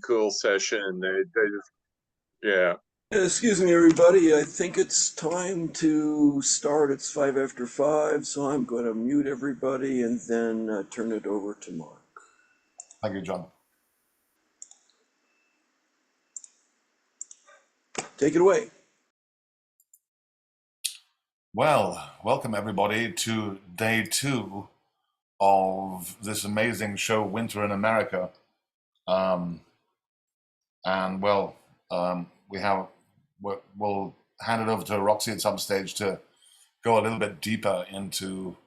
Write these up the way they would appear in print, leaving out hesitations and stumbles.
cool session. They just, yeah. Excuse me, everybody. I think it's time to start. It's 5 after 5, so I'm going to mute everybody and then turn it over to Mark. Thank you, John. Take it away. Well, welcome everybody to day 2 of this amazing show, Winter in America. We'll hand it over to Roxi at some stage to go a little bit deeper into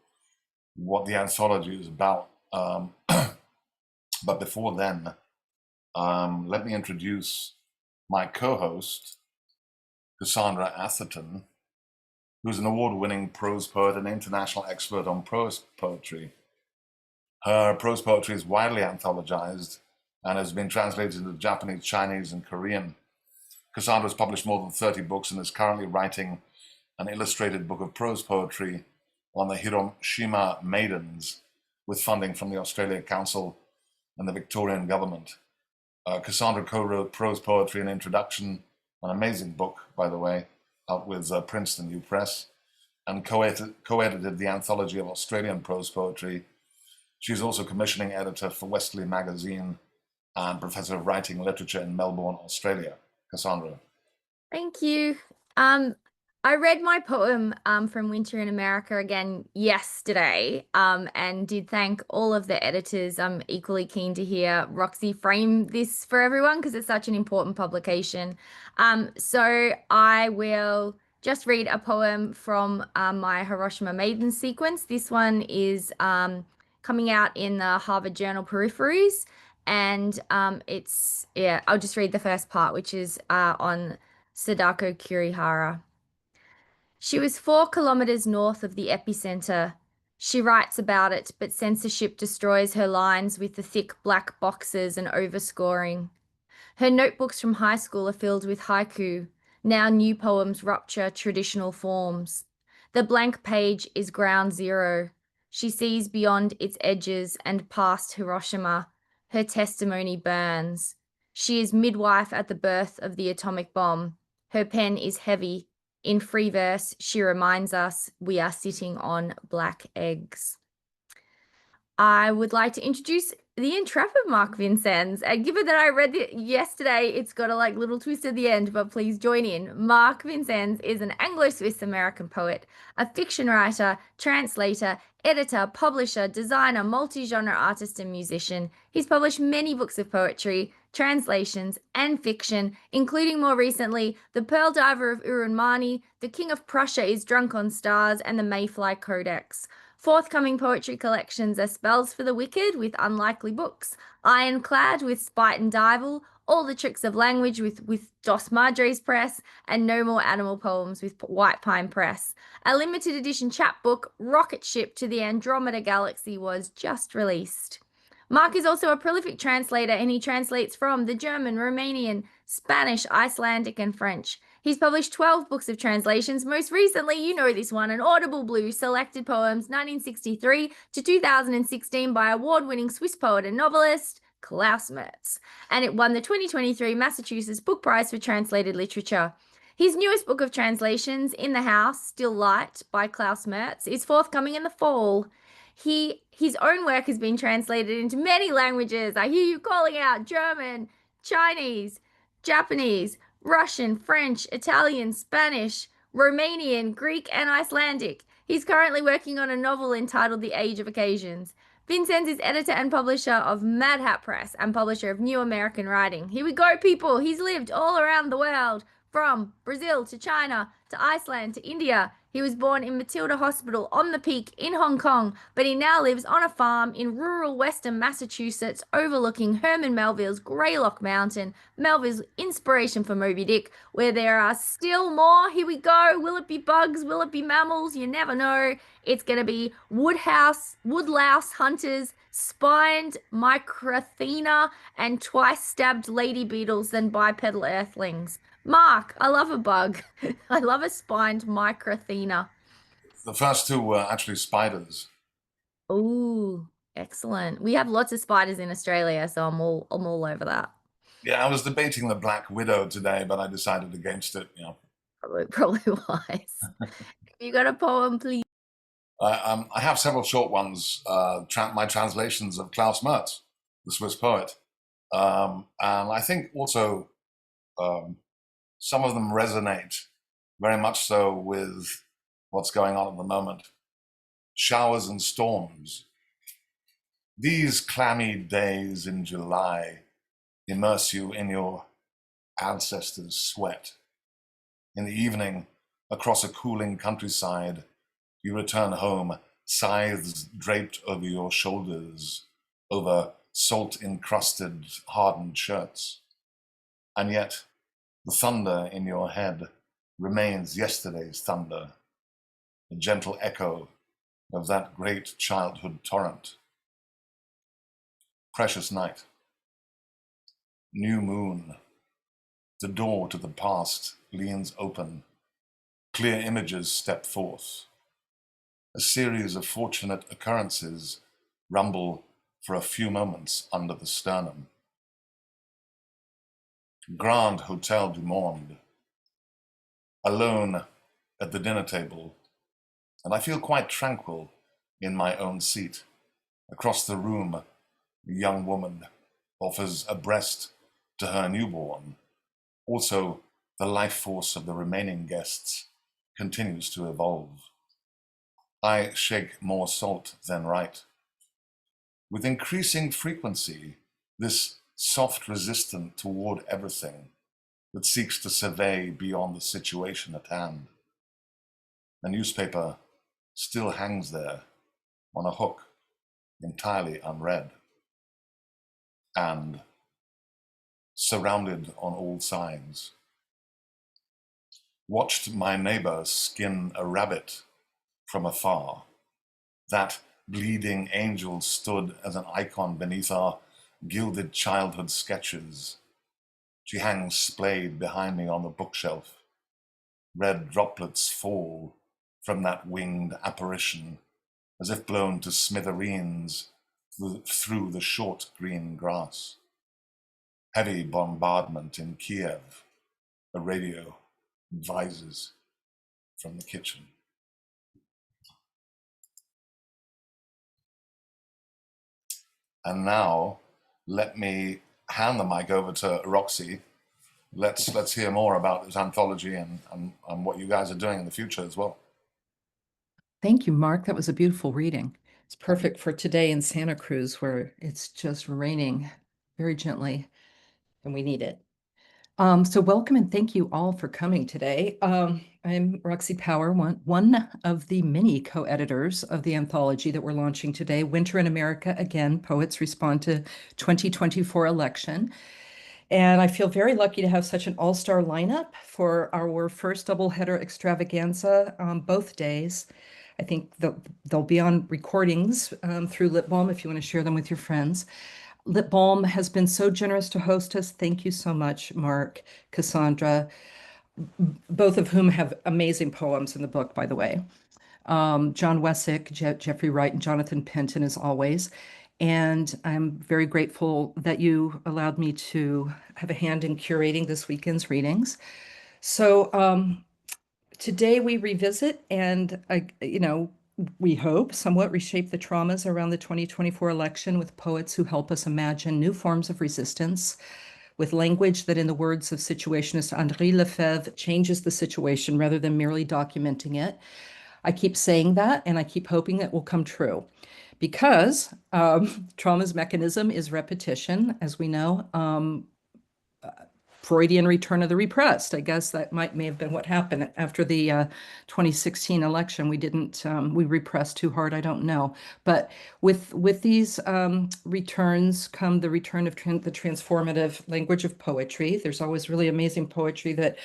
what the anthology is about. But before then, let me introduce my co-host, Cassandra Atherton, who's an award-winning prose poet and international expert on prose poetry. Her prose poetry is widely anthologized and has been translated into Japanese, Chinese, and Korean. Cassandra has published more than 30 books and is currently writing an illustrated book of prose poetry on the Hiroshima Maidens with funding from the Australia Council and the Victorian government. Cassandra co-wrote Prose Poetry and Introduction, an amazing book, by the way, out with Princeton New Press, and co-edited the anthology of Australian prose poetry. She's also commissioning editor for Westerly Magazine and professor of writing literature in Melbourne, Australia. Cassandra. Thank you. I read my poem from Winter in America again yesterday and did thank all of the editors. I'm equally keen to hear Roxi frame this for everyone because it's such an important publication. So I will just read a poem from my Hiroshima Maidens sequence. This one is coming out in the Harvard Journal Peripheries. And I'll just read the first part, which is on Sadako Kurihara. She was 4 kilometers north of the epicenter. She writes about it, but censorship destroys her lines with the thick black boxes and overscoring. Her notebooks from high school are filled with haiku. Now new poems rupture traditional forms. The blank page is ground zero. She sees beyond its edges and past Hiroshima. Her testimony burns. She is midwife at the birth of the atomic bomb. Her pen is heavy. In free verse, she reminds us we are sitting on black eggs. I would like to introduce the intrepid Mark Vincennes. And given that I read it yesterday, it's got a little twist at the end, but please join in. Mark Vincennes is an Anglo-Swiss American poet, a fiction writer, translator, editor, publisher, designer, multi-genre artist, and musician. He's published many books of poetry, translations, and fiction, including more recently The Pearl Diver of Urunmani, The King of Prussia is Drunk on Stars, and The Mayfly Codex. Forthcoming poetry collections are Spells for the Wicked with Unlikely Books, Ironclad with Spite and Dival, All the Tricks of Language with Dos Madres Press, and No More Animal Poems with White Pine Press. A limited edition chapbook, Rocket Ship to the Andromeda Galaxy, was just released. Mark is also a prolific translator, and he translates from the German, Romanian, Spanish, Icelandic, and French. He's published 12 books of translations. Most recently, you know this one, An Audible Blue, Selected Poems, 1963 to 2016 by award-winning Swiss poet and novelist Klaus Mertz. And it won the 2023 Massachusetts Book Prize for Translated Literature. His newest book of translations, In the House, Still Light by Klaus Mertz, is forthcoming in the fall. His own work has been translated into many languages. I hear you calling out German, Chinese, Japanese, Russian, French, Italian, Spanish, Romanian, Greek, and Icelandic. He's currently working on a novel entitled The Age of Occasions. Vincennes is editor and publisher of Mad Hat Press and publisher of New American Writing. Here we go, people. He's lived all around the world, from Brazil to China to Iceland to India. He was born in Matilda Hospital on the Peak in Hong Kong, but he now lives on a farm in rural western Massachusetts overlooking Herman Melville's Greylock Mountain, Melville's inspiration for Moby Dick, where there are still more. Here we go. Will it be bugs? Will it be mammals? You never know. It's going to be woodlouse hunters, spined microthena, and twice-stabbed lady beetles than bipedal earthlings. Mark, I love a bug. I love a spined microthena. The first two were actually spiders. Ooh, excellent. We have lots of spiders in Australia, so I'm all over that. Yeah, I was debating the Black Widow today, but I decided against it. Probably wise. You got a poem, please? I have several short ones, my translations of Klaus Mertz, the Swiss poet. And I think also some of them resonate very much so with what's going on at the moment. Showers and storms. These clammy days in July immerse you in your ancestors' sweat. In the evening, across a cooling countryside, you return home, scythes draped over your shoulders, over salt-encrusted, hardened shirts. And yet, the thunder in your head remains yesterday's thunder, a gentle echo of that great childhood torrent. Precious night. New moon. The door to the past leans open. Clear images step forth. A series of fortunate occurrences rumble for a few moments under the sternum. Grand Hotel du Monde. Alone at the dinner table, and I feel quite tranquil in my own seat. Across the room, a young woman offers a breast to her newborn. Also, the life force of the remaining guests continues to evolve. I shake more salt than right. With increasing frequency, this soft resistance toward everything that seeks to survey beyond the situation at hand. The newspaper still hangs there on a hook, entirely unread, and surrounded on all sides. Watched my neighbor skin a rabbit from afar. That bleeding angel stood as an icon beneath our gilded childhood sketches. She hangs splayed behind me on the bookshelf. Red droplets fall from that winged apparition, as if blown to smithereens through the short green grass. Heavy bombardment in Kiev. A radio advises from the kitchen. And now, let me hand the mic over to Roxi. Let's hear more about this anthology and what you guys are doing in the future as well. Thank you, Mark. That was a beautiful reading. It's perfect for today in Santa Cruz, where it's just raining very gently, and we need it. So welcome and thank you all for coming today. I'm Roxi Power, one of the many co-editors of the anthology that we're launching today, Winter in America Again, Poets Respond to 2024 Election. And I feel very lucky to have such an all-star lineup for our first doubleheader extravaganza on both days. I think they'll be on recordings through Balm if you want to share them with your friends. Balm has been so generous to host us. Thank you so much, Mark, Cassandra, both of whom have amazing poems in the book, by the way. John Wessick, Jeffrey Wright, and Jonathan Penton, as always. And I'm very grateful that you allowed me to have a hand in curating this weekend's readings. So today we revisit and, we hope somewhat reshape the traumas around the 2024 election with poets who help us imagine new forms of resistance with language that, in the words of situationist Henri Lefebvre, changes the situation rather than merely documenting it. I keep saying that, and I keep hoping that will come true because trauma's mechanism is repetition, as we know. Freudian return of the repressed. I guess that may have been what happened after the 2016 election. We repressed too hard. I don't know. But with these returns come the return of the transformative language of poetry. There's always really amazing poetry that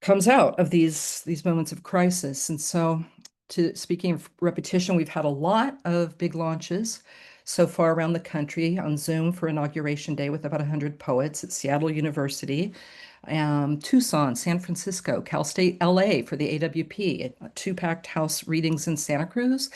comes out of these moments of crisis. And so, speaking of repetition, we've had a lot of big launches so far around the country on Zoom for Inauguration Day with about 100 poets at Seattle University, Tucson, San Francisco, Cal State LA for the AWP, two packed house readings in Santa Cruz,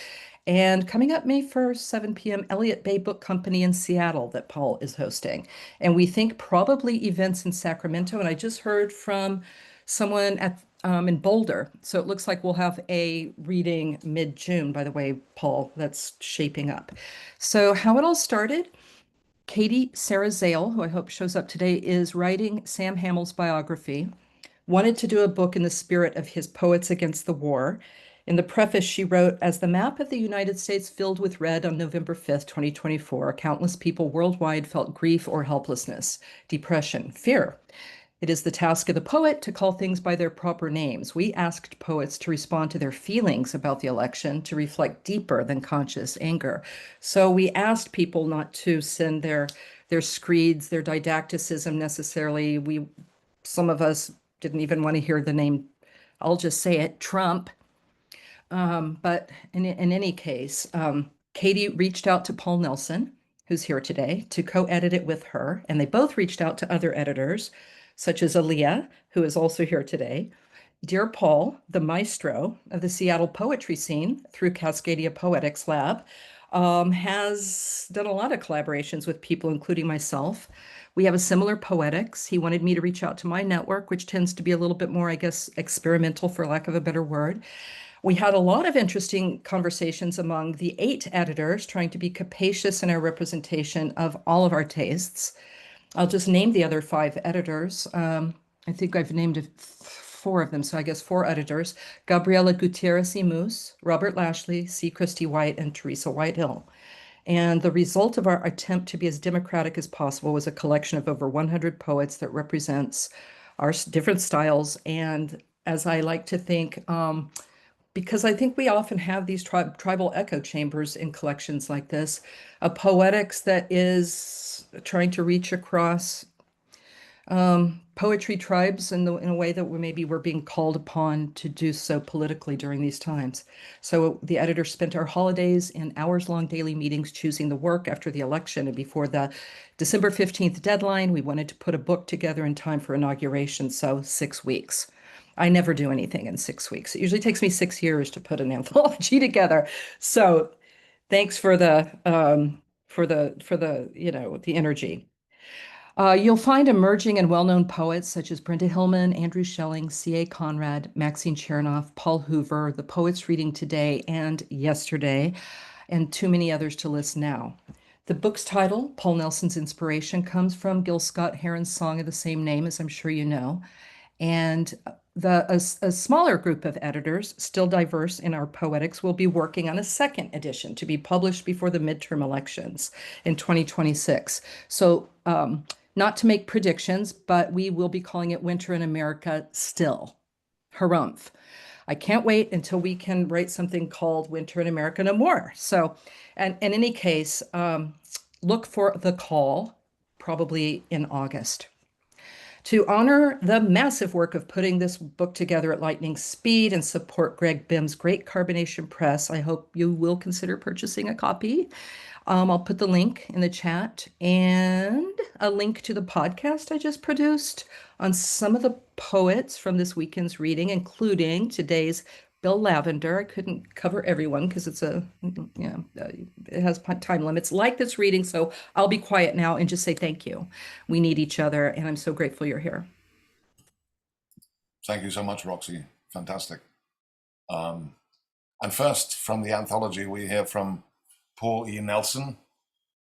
And coming up May 1st, 7 p.m., Elliott Bay Book Company in Seattle that Paul is hosting. And we think probably events in Sacramento. And I just heard from someone at in Boulder. So it looks like we'll have a reading mid-June, by the way, Paul, that's shaping up. So how it all started, Katie Sarah Zale, who I hope shows up today, is writing Sam Hamill's biography, wanted to do a book in the spirit of his Poets Against the War. In the preface, she wrote, "As the map of the United States filled with red on November 5th, 2024, countless people worldwide felt grief or helplessness, depression, fear. It is the task of the poet to call things by their proper names. We asked poets to respond to their feelings about the election, to reflect deeper than conscious anger. So we asked people not to send their screeds, their didacticism necessarily. Some of us didn't even want to hear the name, I'll just say it, Trump. But in any case, Katie reached out to Paul Nelson, who's here today, to co-edit it with her. And they both reached out to other editors, such as Allia, who is also here today. Dear Paul, the maestro of the Seattle poetry scene through Cascadia Poetics Lab, has done a lot of collaborations with people, including myself. We have a similar poetics. He wanted me to reach out to my network, which tends to be a little bit more, I guess, experimental, for lack of a better word. We had a lot of interesting conversations among the 8 editors, trying to be capacious in our representation of all of our tastes. I'll just name the other 5 editors. I think I've named 4 of them, so I guess 4 editors: Gabriela Gutierrez-Imus, Robert Lashley, C. Christy White, and Teresa Whitehill. And the result of our attempt to be as democratic as possible was a collection of over 100 poets that represents our different styles. And as I like to think, because I think we often have these tribal echo chambers in collections like this, a poetics that is trying to reach across poetry tribes in a way that we're being called upon to do so politically during these times. So the editor spent our holidays in hours-long daily meetings choosing the work after the election, and before the December 15th deadline, we wanted to put a book together in time for inauguration, so 6 weeks. I never do anything in 6 weeks. It usually takes me 6 years to put an anthology together. So thanks for the the energy. You'll find emerging and well-known poets such as Brenda Hillman, Andrew Schelling, C.A. Conrad, Maxine Chernoff, Paul Hoover, the poets reading today and yesterday, and too many others to list now. The book's title, Paul Nelson's Inspiration, comes from Gil Scott-Heron's song of the same name, as I'm sure you know. And a smaller group of editors, still diverse in our poetics, will be working on a second edition to be published before the midterm elections in 2026. So not to make predictions, but we will be calling it Winter in America still. Harumph. I can't wait until we can write something called Winter in America no more. So, and in any case, look for the call probably in August. To honor the massive work of putting this book together at lightning speed and support Greg Bim's great Carbonation Press, I hope you will consider purchasing a copy. I'll put the link in the chat and a link to the podcast I just produced on some of the poets from this weekend's reading, including today's Bill Lavender. I couldn't cover everyone because it has time limits like this reading. So I'll be quiet now and just say thank you. We need each other, and I'm so grateful you're here. Thank you so much, Roxy. Fantastic. And first, from the anthology, we hear from Paul E. Nelson,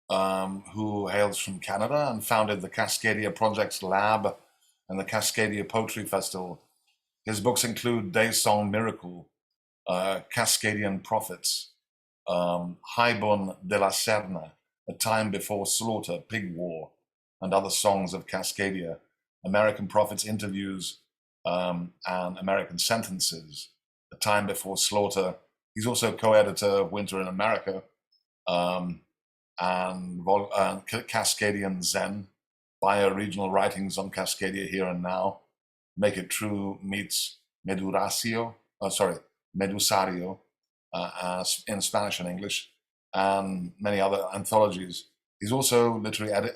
who hails from Canada and founded the Cascadia Projects Lab and the Cascadia Poetry Festival. His books include Day Song Miracle, Cascadian Prophets, Haibon de la Serna, A Time Before Slaughter, Pig War, and Other Songs of Cascadia, American Prophets Interviews, and American Sentences, A Time Before Slaughter. He's also co-editor of Winter in America, and Cascadian Zen, Bioregional Writings on Cascadia Here and Now, Make It True meets Medusario in Spanish and English, and many other anthologies. He's also literary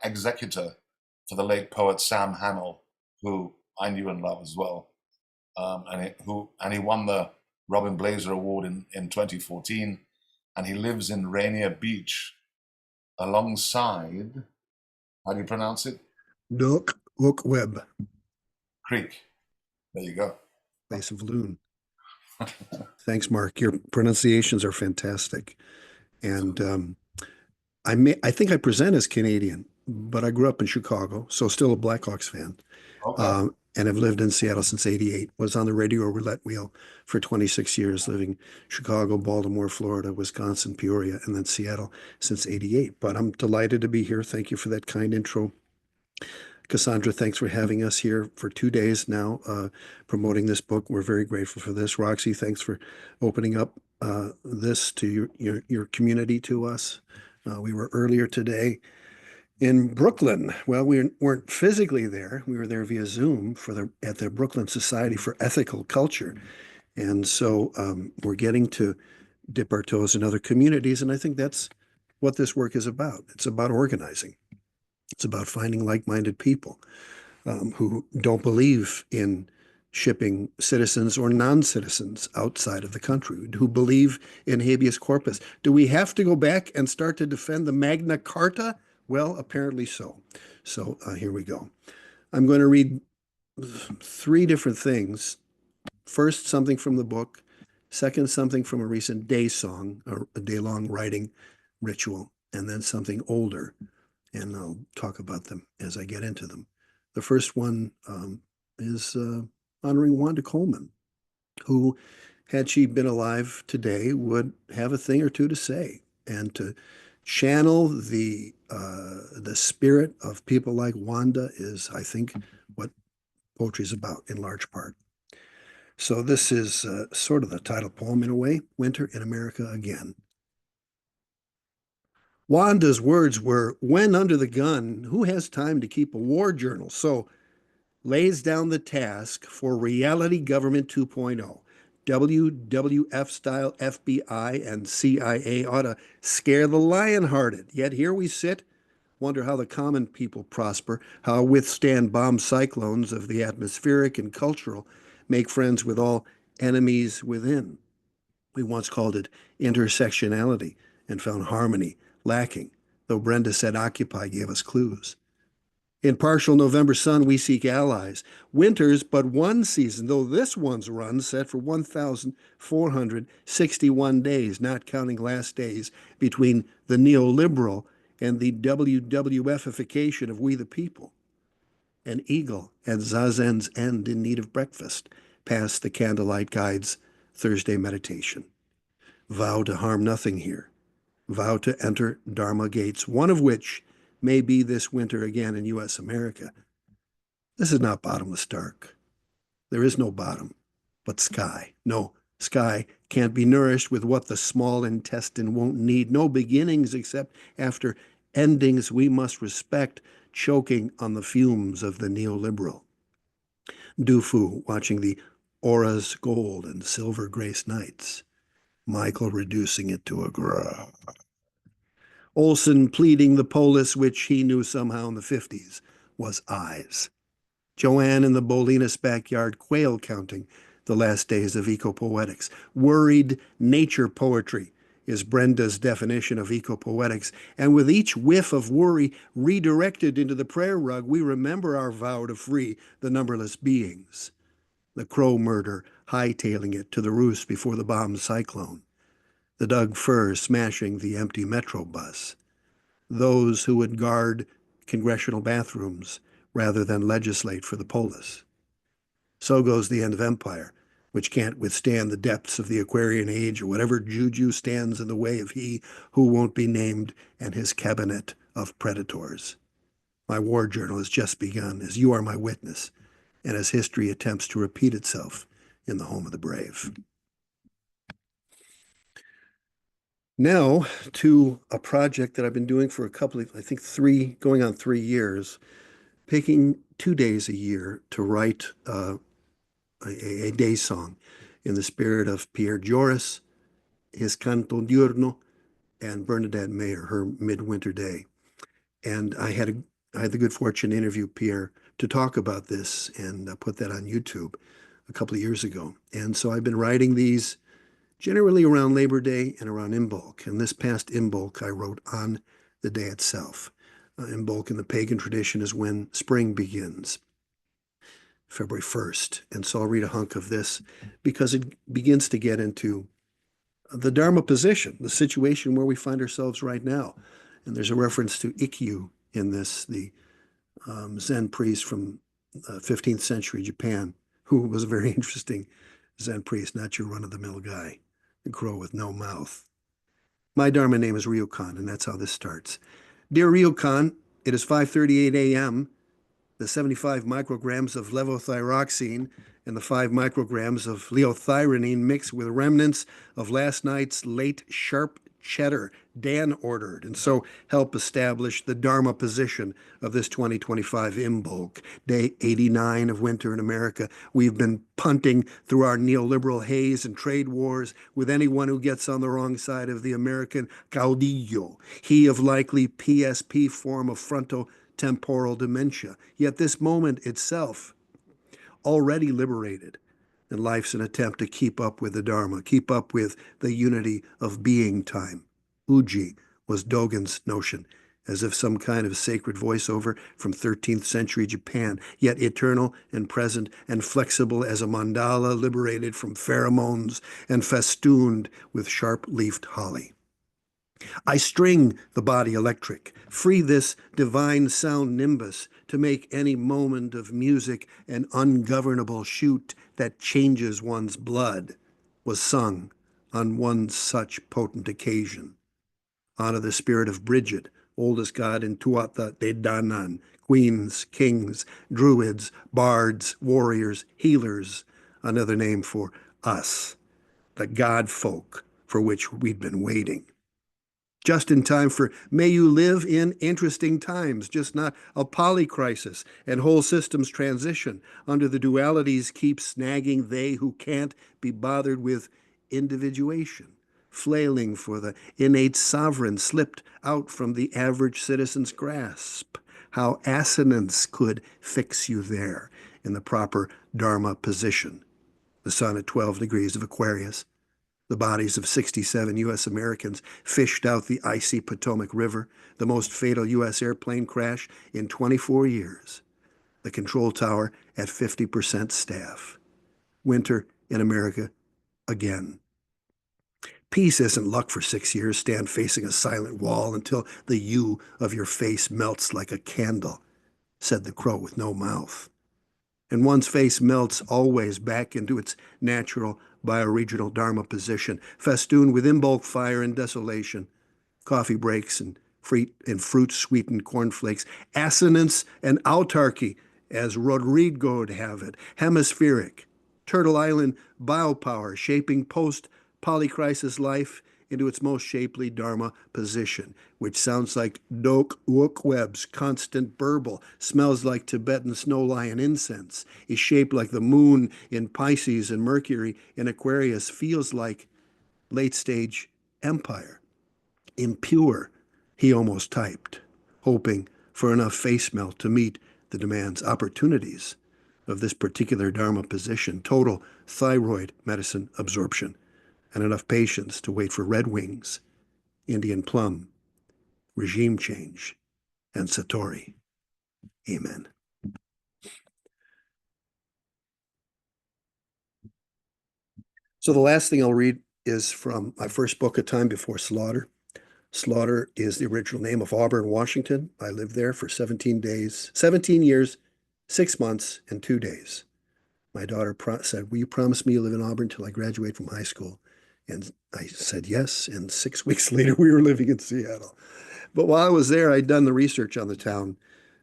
executor for the late poet Sam Hamill, who I knew and love as well, and he won the Robin Blazer Award in 2014 and he lives in Rainier Beach alongside, how do you pronounce it? Nook Webb, Creek. There you go. place of loon. Thanks, Mark. Your pronunciations are fantastic. And I think I present as Canadian, but I grew up in Chicago, so still a Blackhawks fan. Okay. And have lived in Seattle since '88. Was on the radio roulette wheel for 26 years, living Chicago, Baltimore, Florida, Wisconsin, Peoria, and then Seattle since '88. But I'm delighted to be here. Thank you for that kind intro. Cassandra, thanks for having us here for 2 days now, promoting this book. We're very grateful for this. Roxy, thanks for opening up this to your community to us. We were earlier today in Brooklyn. Well, we weren't physically there. We were there via Zoom at the Brooklyn Society for Ethical Culture. And so we're getting to dip our toes in other communities. And I think that's what this work is about. It's about organizing. It's about finding like-minded people who don't believe in shipping citizens or non-citizens outside of the country, who believe in habeas corpus. Do we have to go back and start to defend the Magna Carta? Well, apparently so. So here we go. I'm going to read 3 different things. First, something from the book. Second, something from a recent day song, or a day-long writing ritual. And then something older. And I'll talk about them as I get into them. The first one is honoring Wanda Coleman, who, had she been alive today, would have a thing or two to say, and to channel the spirit of people like Wanda is, I think, what poetry is about in large part. So this is sort of the title poem in a way, Winter in America Again. Wanda's words were, when under the gun, who has time to keep a war journal? So lays down the task for reality government 2.0. WWF style FBI and CIA ought to scare the lion-hearted. Yet here we sit, wonder how the common people prosper, how withstand bomb cyclones of the atmospheric and cultural, make friends with all enemies within. We once called it intersectionality and found harmony lacking, though Brenda said Occupy gave us clues. In partial November sun, we seek allies. Winter's but one season, though this one's run set for 1,461 days, not counting last days between the neoliberal and the WWFification of we the people. An eagle at Zazen's end in need of breakfast, past the candlelight guide's Thursday meditation. Vow to harm nothing here. Vow to enter Dharma gates, one of which may be this winter again in U.S. America. This is not bottomless dark. There is no bottom, but sky. No, sky can't be nourished with what the small intestine won't need. No beginnings except after endings we must respect, choking on the fumes of the neoliberal. Du Fu watching the auras gold and silver grace nights. Michael reducing it to a graph. Olson pleading the polis which he knew somehow in the 50s was eyes. Joanne in the Bolinas backyard quail counting the last days of eco-poetics. Worried nature poetry is Brenda's definition of eco-poetics. And with each whiff of worry redirected into the prayer rug, we remember our vow to free the numberless beings. The crow murder hightailing it to the roost before the bomb cyclone. The Doug Fir smashing the empty metro bus. Those who would guard congressional bathrooms rather than legislate for the polis. So goes the end of empire, which can't withstand the depths of the Aquarian age or whatever juju stands in the way of he who won't be named and his cabinet of predators. My war journal has just begun, as you are my witness, and as history attempts to repeat itself in the home of the brave. Now to a project that I've been doing for a couple of, I think going on 3 years, picking 2 days a year to write a day song in the spirit of Pierre Joris, his Canto Diurno, and Bernadette Mayer, her Midwinter Day. And I had the good fortune to interview Pierre to talk about this and put that on YouTube a couple of years ago. And so I've been writing these generally around Labor Day and around Imbolc. And this past Imbolc I wrote on the day itself. Imbolc in the pagan tradition is when spring begins, February 1st. And so I'll read a hunk of this because it begins to get into the Dharma position, the situation where we find ourselves right now. And there's a reference to Ikkyu in this, the Zen priest from 15th century Japan, who was a very interesting Zen priest, not your run-of-the-mill guy, the crow with no mouth. My Dharma name is Ryokan, and that's how this starts. Dear Ryokan, it is 5:38 a.m. The 75 micrograms of levothyroxine and the 5 micrograms of liothyronine mixed with remnants of last night's late sharp cheddar Dan ordered, and so help establish the Dharma position of this 2025 Imbolc, day 89 of winter in America. We've been punting through our neoliberal haze and trade wars with anyone who gets on the wrong side of the American caudillo, he of likely PSP form of frontotemporal dementia. Yet this moment itself, already liberated, and life's an attempt to keep up with the Dharma, keep up with the unity of being time. Uji was Dogen's notion, as if some kind of sacred voiceover from 13th century Japan, yet eternal and present and flexible as a mandala liberated from pheromones and festooned with sharp-leafed holly. I string the body electric, free this divine sound nimbus to make any moment of music an ungovernable shoot that changes one's blood, was sung on one such potent occasion. Honor the spirit of Bridget, oldest god in Tuatha De Danann, queens, kings, druids, bards, warriors, healers, another name for us, the god folk for which we'd been waiting. Just in time for may you live in interesting times, just not a polycrisis and whole systems transition under the dualities keep snagging they who can't be bothered with individuation, flailing for the innate sovereign slipped out from the average citizen's grasp. How assonance could fix you there in the proper Dharma position. The sun at 12 degrees of Aquarius. The bodies of 67 U.S. Americans fished out the icy Potomac River, the most fatal U.S. airplane crash in 24 years. The control tower at 50% staff. Winter in America again. Peace isn't luck for 6 years. Stand facing a silent wall until the U of your face melts like a candle, said the crow with no mouth. And one's face melts always back into its natural bioregional Dharma position, festooned with Imbolc fire and desolation, coffee breaks and fruit-sweetened cornflakes, assonance and autarky, as Rodrigo'd have it, hemispheric, Turtle Island biopower shaping post-polycrisis life into its most shapely Dharma position, which sounds like Dok Wokweb's constant burble, smells like Tibetan snow lion incense, is shaped like the moon in Pisces and Mercury in Aquarius, feels like late-stage empire. Impure, he almost typed, hoping for enough face melt to meet the demands, opportunities of this particular Dharma position, total thyroid medicine absorption, and enough patience to wait for red wings, Indian plum, regime change, and Satori. Amen. So the last thing I'll read is from my first book, A Time Before Slaughter. Slaughter is the original name of Auburn, Washington. I lived there for 17 years, 6 months, and 2 days. My daughter said, will you promise me you'll live in Auburn until I graduate from high school? And I said yes, and 6 weeks later, we were living in Seattle. But while I was there, I'd done the research on the town,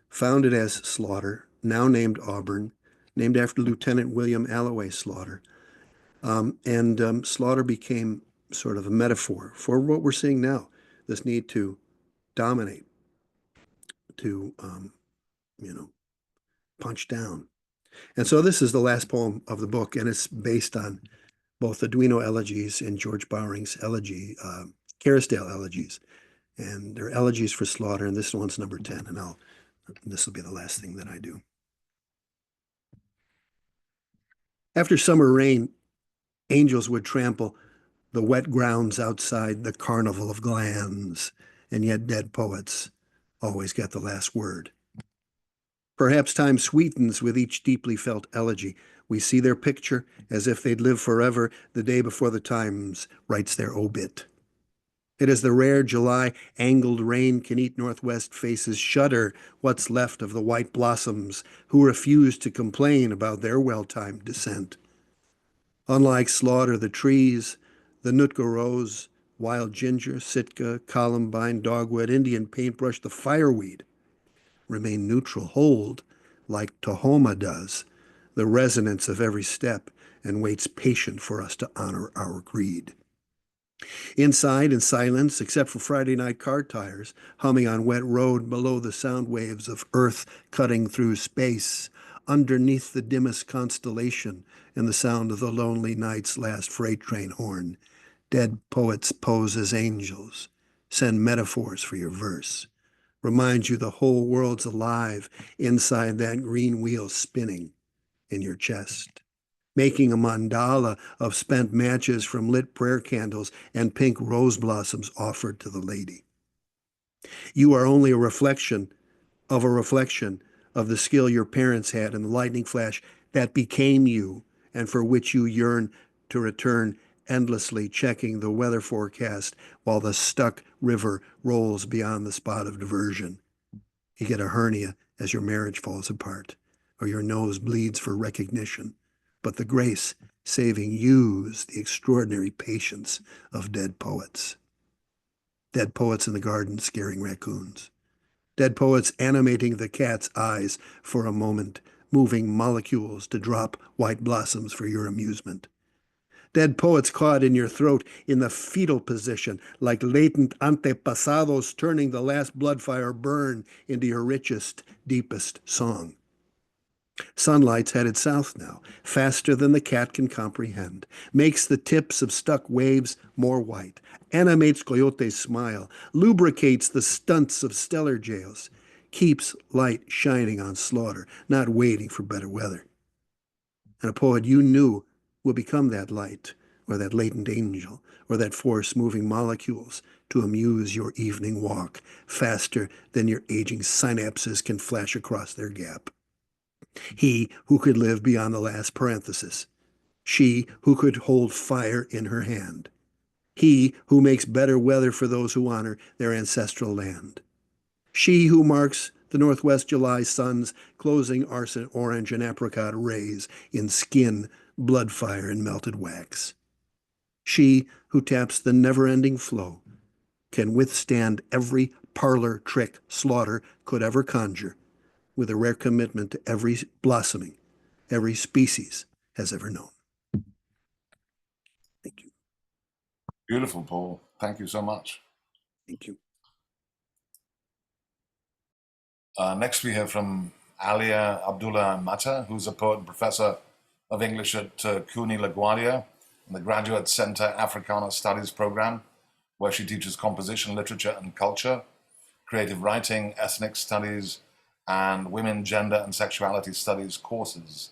found it as Slaughter, now named Auburn, named after Lieutenant William Alloway Slaughter. Slaughter became sort of a metaphor for what we're seeing now, this need to dominate, to, punch down. And so this is the last poem of the book, and it's based on both the Duino elegies and George Bowring's elegy, Kerrisdale elegies. And they're elegies for Slaughter, and this one's number 10, and this will be the last thing that I do. After summer rain, angels would trample the wet grounds outside the carnival of glands, and yet dead poets always get the last word. Perhaps time sweetens with each deeply felt elegy. We see their picture as if they'd live forever the day before the Times writes their obit. It is the rare July angled rain can eat northwest faces shudder what's left of the white blossoms who refuse to complain about their well-timed descent. Unlike slaughter the trees, the Nootka rose, wild ginger, sitka, columbine, dogwood, Indian paintbrush, the fireweed remain neutral, hold, like Tahoma does, the resonance of every step, and waits patient for us to honor our greed. Inside in silence, except for Friday night car tires humming on wet road below the sound waves of Earth cutting through space, underneath the dimmest constellation and the sound of the lonely night's last freight train horn, dead poets pose as angels, send metaphors for your verse, remind you the whole world's alive inside that green wheel spinning in your chest, making a mandala of spent matches from lit prayer candles and pink rose blossoms offered to the lady. You are only a reflection of the skill your parents had in the lightning flash that became you and for which you yearn to return, endlessly checking the weather forecast while the stuck river rolls beyond the spot of diversion. You get a hernia as your marriage falls apart, or your nose bleeds for recognition. But the grace saving you's the extraordinary patience of dead poets. Dead poets in the garden scaring raccoons. Dead poets animating the cat's eyes for a moment, moving molecules to drop white blossoms for your amusement. Dead poets caught in your throat in the fetal position, like latent antepasados turning the last blood fire burn into your richest, deepest song. Sunlight's headed south now, faster than the cat can comprehend, makes the tips of stuck waves more white, animates coyote's smile, lubricates the stunts of stellar jails, keeps light shining on slaughter, not waiting for better weather. And a poet you knew will become that light, or that latent angel, or that force moving molecules to amuse your evening walk faster than your aging synapses can flash across their gap. He who could live beyond the last parenthesis. She who could hold fire in her hand. He who makes better weather for those who honor their ancestral land. She who marks the northwest July sun's closing arson orange and apricot rays in skin, blood fire, and melted wax. She who taps the never-ending flow can withstand every parlor trick slaughter could ever conjure, with a rare commitment to every blossoming every species has ever known. Thank you. Beautiful, Paul. Thank you so much. Thank you. Next, we hear from Allia Abdullah-Matta, who's a poet and professor of English at CUNY LaGuardia in the Graduate Center Africana Studies program, where she teaches composition, literature, and culture, creative writing, ethnic studies, and women, gender, and sexuality studies courses.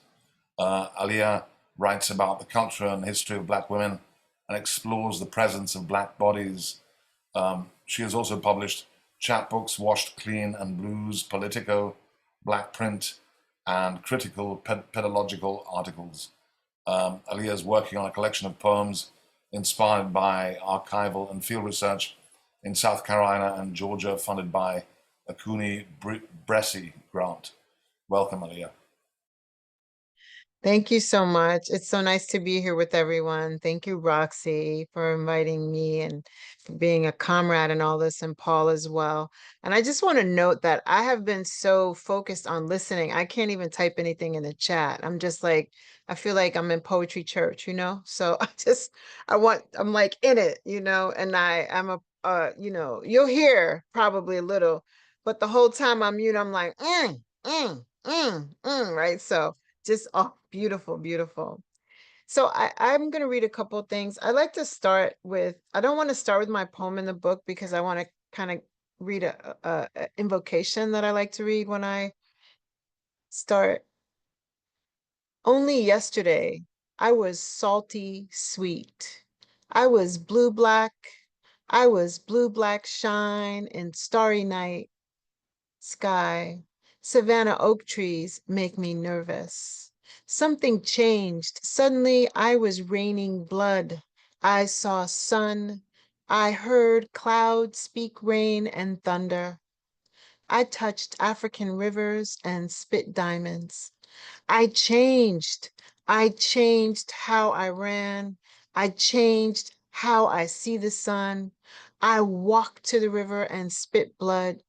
Allia writes about the culture and history of Black women and explores the presence of Black bodies. She has also published chapbooks, Washed Clean and Blues, Politico, Black Print, and critical pedagogical articles. Allia is working on a collection of poems inspired by archival and field research in South Carolina and Georgia, funded by a CUNY Bresci grant. Welcome, Allia. Thank you so much. It's so nice to be here with everyone. Thank you, Roxy, for inviting me and for being a comrade in all this, and Paul as well. And I just want to note that I have been so focused on listening. I can't even type anything in the chat. I'm just like, I feel like I'm in poetry church, you know? So I'm like in it, you know, and I'm you know, you'll hear probably a little, but the whole time I'm mute, I'm like, right? So just, oh, beautiful, beautiful. So I'm going to read a couple of things. I like to start with, I don't want to start with my poem in the book because I want to kind of read a invocation that I like to read when I start. Only yesterday, I was salty sweet. I was blue black. I was blue black shine in starry night sky. Savannah oak trees make me nervous. Something changed. Suddenly I was raining blood. I saw sun. I heard clouds speak rain and thunder. I touched African rivers and spit diamonds. I changed. I changed how I ran. I changed how I see the sun. I walked to the river and spit blood.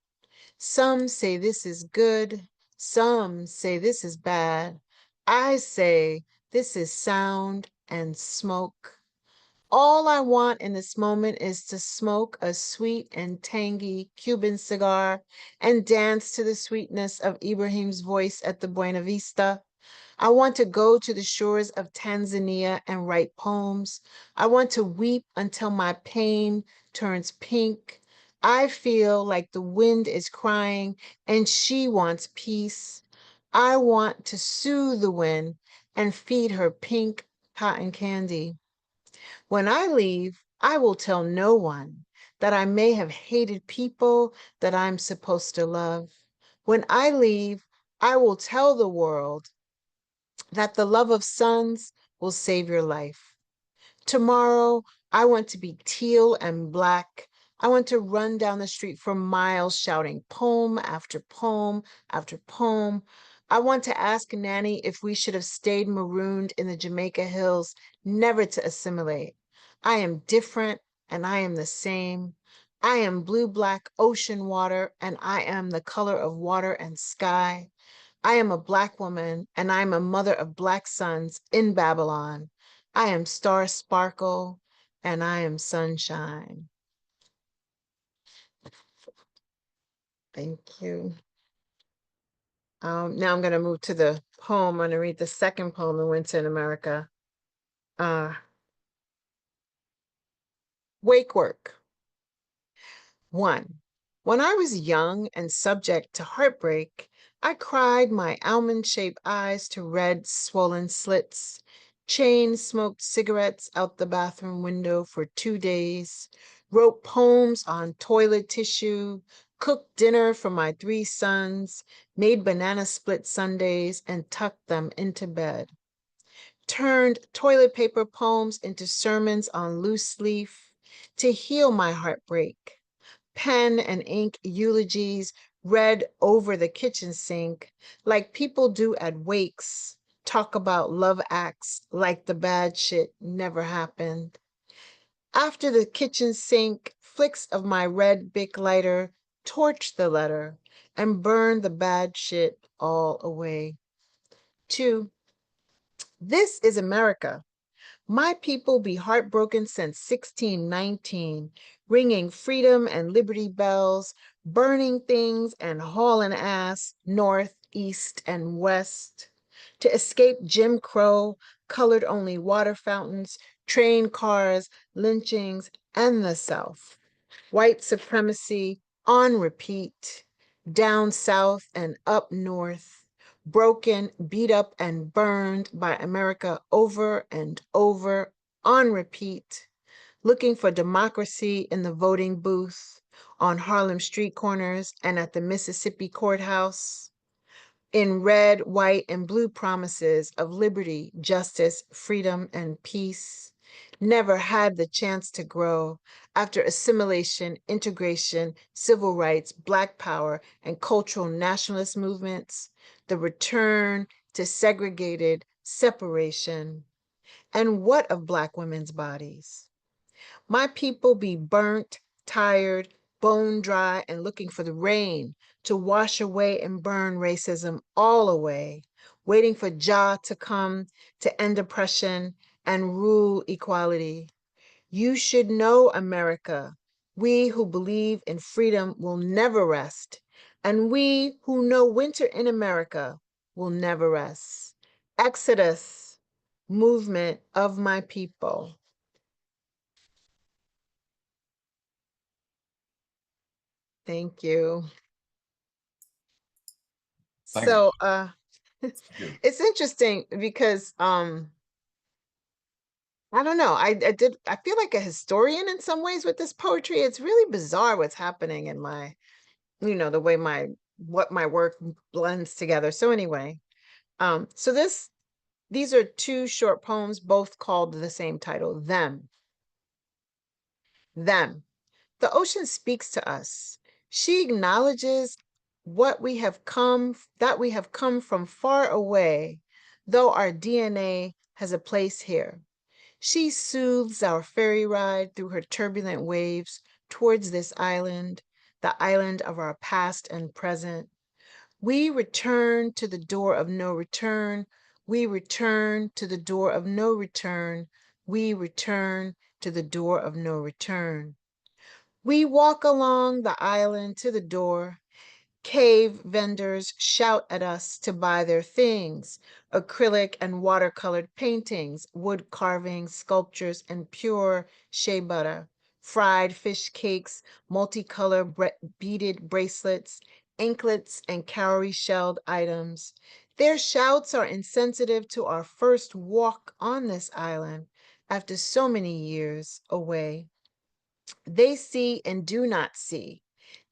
Some say this is good. Some say this is bad. I say this is sound and smoke. All I want in this moment is to smoke a sweet and tangy Cuban cigar and dance to the sweetness of Ibrahim's voice at the Buena Vista. I want to go to the shores of Tanzania and write poems. I want to weep until my pain turns pink. I feel like the wind is crying and she wants peace. I want to soothe the wind and feed her pink cotton candy. When I leave, I will tell no one that I may have hated people that I'm supposed to love. When I leave, I will tell the world that the love of sons will save your life. Tomorrow, I want to be teal and black. I want to run down the street for miles shouting poem after poem after poem. I want to ask Nanny if we should have stayed marooned in the Jamaica hills, never to assimilate. I am different and I am the same. I am blue-black ocean water and I am the color of water and sky. I am a Black woman, and I am a mother of Black sons in Babylon. I am star sparkle, and I am sunshine. Thank you. Now I'm going to move to the poem. I'm going to read the second poem in Winter in America. Wake work. 1. When I was young and subject to heartbreak, I cried my almond-shaped eyes to red, swollen slits, chain-smoked cigarettes out the bathroom window for 2 days, wrote poems on toilet tissue, cooked dinner for my 3 sons, made banana split sundaes, and tucked them into bed, turned toilet paper poems into sermons on loose leaf to heal my heartbreak, pen and ink eulogies read over the kitchen sink like people do at wakes, talk about love acts like the bad shit never happened. After the kitchen sink, flicks of my red Bic lighter torch the letter and burn the bad shit all away. 2. This is America. My people be heartbroken since 1619, ringing freedom and liberty bells, burning things and hauling ass north, east, and west. To escape Jim Crow, colored only water fountains, train cars, lynchings, and the South. White supremacy on repeat, down south and up north, broken, beat up, and burned by America over and over on repeat, looking for democracy in the voting booth, on Harlem street corners, and at the Mississippi courthouse, in red, white, and blue promises of liberty, justice, freedom, and peace, never had the chance to grow after assimilation, integration, civil rights, Black power, and cultural nationalist movements, the return to segregated separation. And what of Black women's bodies? My people be burnt, tired, bone dry, and looking for the rain to wash away and burn racism all away, waiting for Jah to come to end oppression and rule equality. You should know, America, we who believe in freedom will never rest, and we who know winter in America will never rest. Exodus, movement of my people. Thank you. Thank So you. it's interesting because I don't know. I feel like a historian in some ways with this poetry. It's really bizarre what's happening in my, the way what my work blends together. So anyway, so these are two short poems, both called the same title, Them. Them. The ocean speaks to us. She acknowledges that we have come from far away, though our DNA has a place here. She soothes our ferry ride through her turbulent waves towards this island, the island of our past and present. We return to the door of no return. We return to the door of no return. We return to the door of no return. We walk along the island to the door. Cave vendors shout at us to buy their things: acrylic and watercolored paintings, wood carvings, sculptures, and pure shea butter, fried fish cakes, multicolor beaded bracelets, anklets, and cowrie-shelled items. Their shouts are insensitive to our first walk on this island after so many years away. They see and do not see.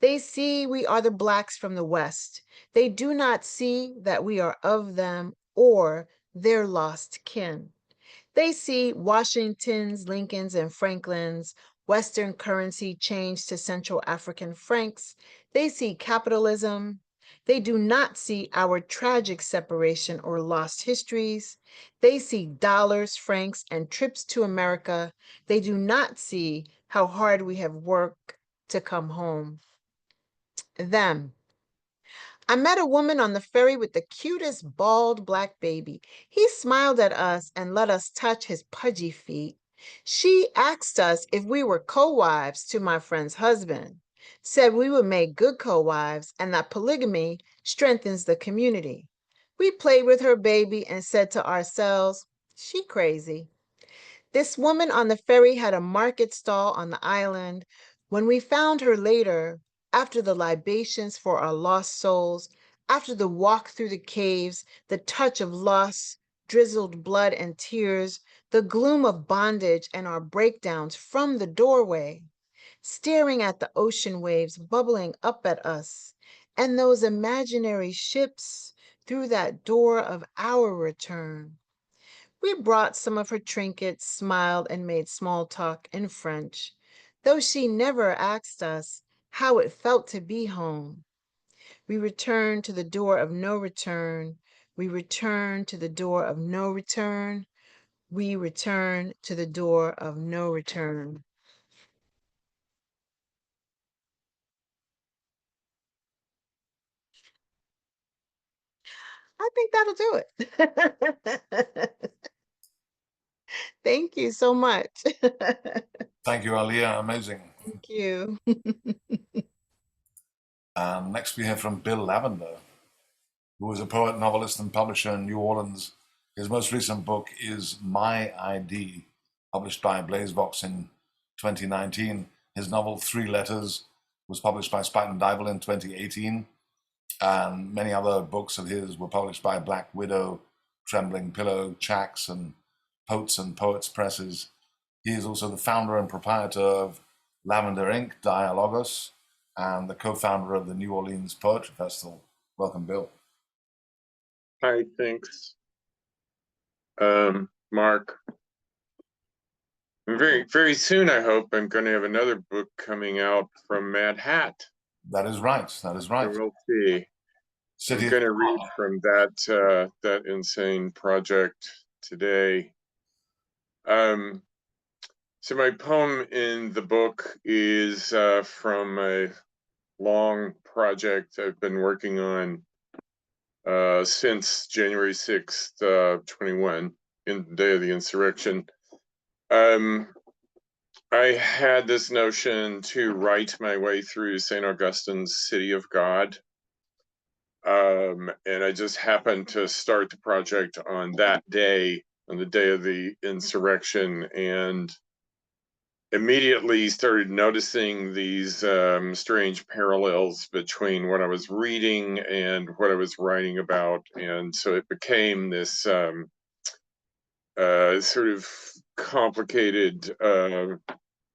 They see we are the Blacks from the West. They do not see that we are of them or their lost kin. They see Washingtons, Lincolns, and Franklins, Western currency changed to Central African francs. They see capitalism. They do not see our tragic separation or lost histories. They see dollars, francs, and trips to America. They do not see how hard we have worked to come home. Them. I met a woman on the ferry with the cutest bald black baby. He smiled at us and let us touch his pudgy feet. She asked us if we were co-wives to my friend's husband, said we would make good co-wives and that polygamy strengthens the community. We played with her baby and said to ourselves, she crazy. This woman on the ferry had a market stall on the island. When we found her later, after the libations for our lost souls, after the walk through the caves, the touch of loss, drizzled blood and tears, the gloom of bondage and our breakdowns from the doorway, staring at the ocean waves bubbling up at us, and those imaginary ships through that door of our return. We brought some of her trinkets, smiled, and made small talk in French, though she never asked us how it felt to be home. We returned to the door of no return. We returned to the door of no return. We returned to the door of no return. I think that'll do it. Thank you so much. Thank you, Allia. Amazing. Thank you. And next we hear from Bill Lavender, who is a poet, novelist, and publisher in New Orleans. His most recent book is My ID, published by BlazeVox in 2019. His novel, 3 Letters, was published by Spike and Duyvil in 2018. And many other books of his were published by Black Widow, Trembling Pillow, Chax, and Poets and Poets Presses. He is also the founder and proprietor of Lavender Inc., Dialogos, and the co-founder of the New Orleans Poetry Festival. Welcome, Bill. Hi, thanks. Mark. Very, very soon, I hope, I'm going to have another book coming out from Mad Hat. That is right. That is right. So we'll see. I'm going to read from that insane project today. So my poem in the book is from a long project I've been working on since January 6th, 21, in the day of the insurrection. I had this notion to write my way through St. Augustine's City of God. And I just happened to start the project on that day, on the day of the insurrection, and immediately started noticing these strange parallels between what I was reading and what I was writing about. And so it became this sort of complicated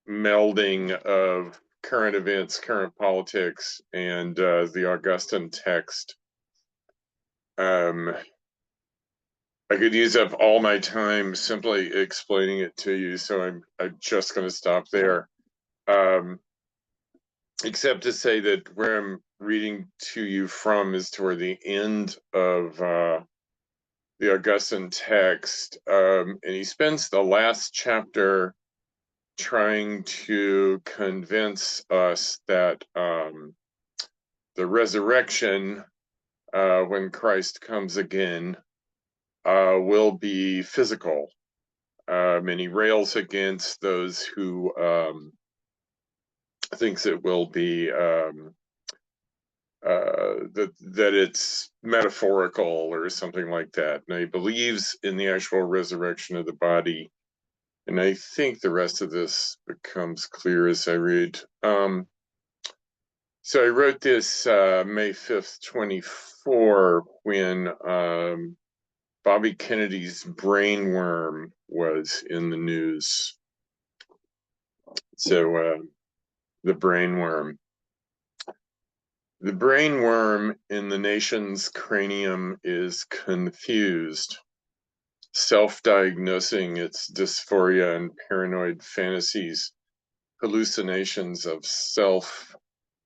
melding of current events, current politics, and the Augustine text. I could use up all my time simply explaining it to you, so I'm just going to stop there. Except to say that where I'm reading to you from is toward the end of the Augustine text, and he spends the last chapter trying to convince us that the resurrection, when Christ comes again, will be physical. And he rails against those who thinks it will be that it's metaphorical or something like that. Now he believes in the actual resurrection of the body, and I think the rest of this becomes clear as I read. So I wrote this May 5th, 24, when Bobby Kennedy's brain worm was in the news. So the brain worm. The brain worm in the nation's cranium is confused, self-diagnosing its dysphoria and paranoid fantasies, hallucinations of self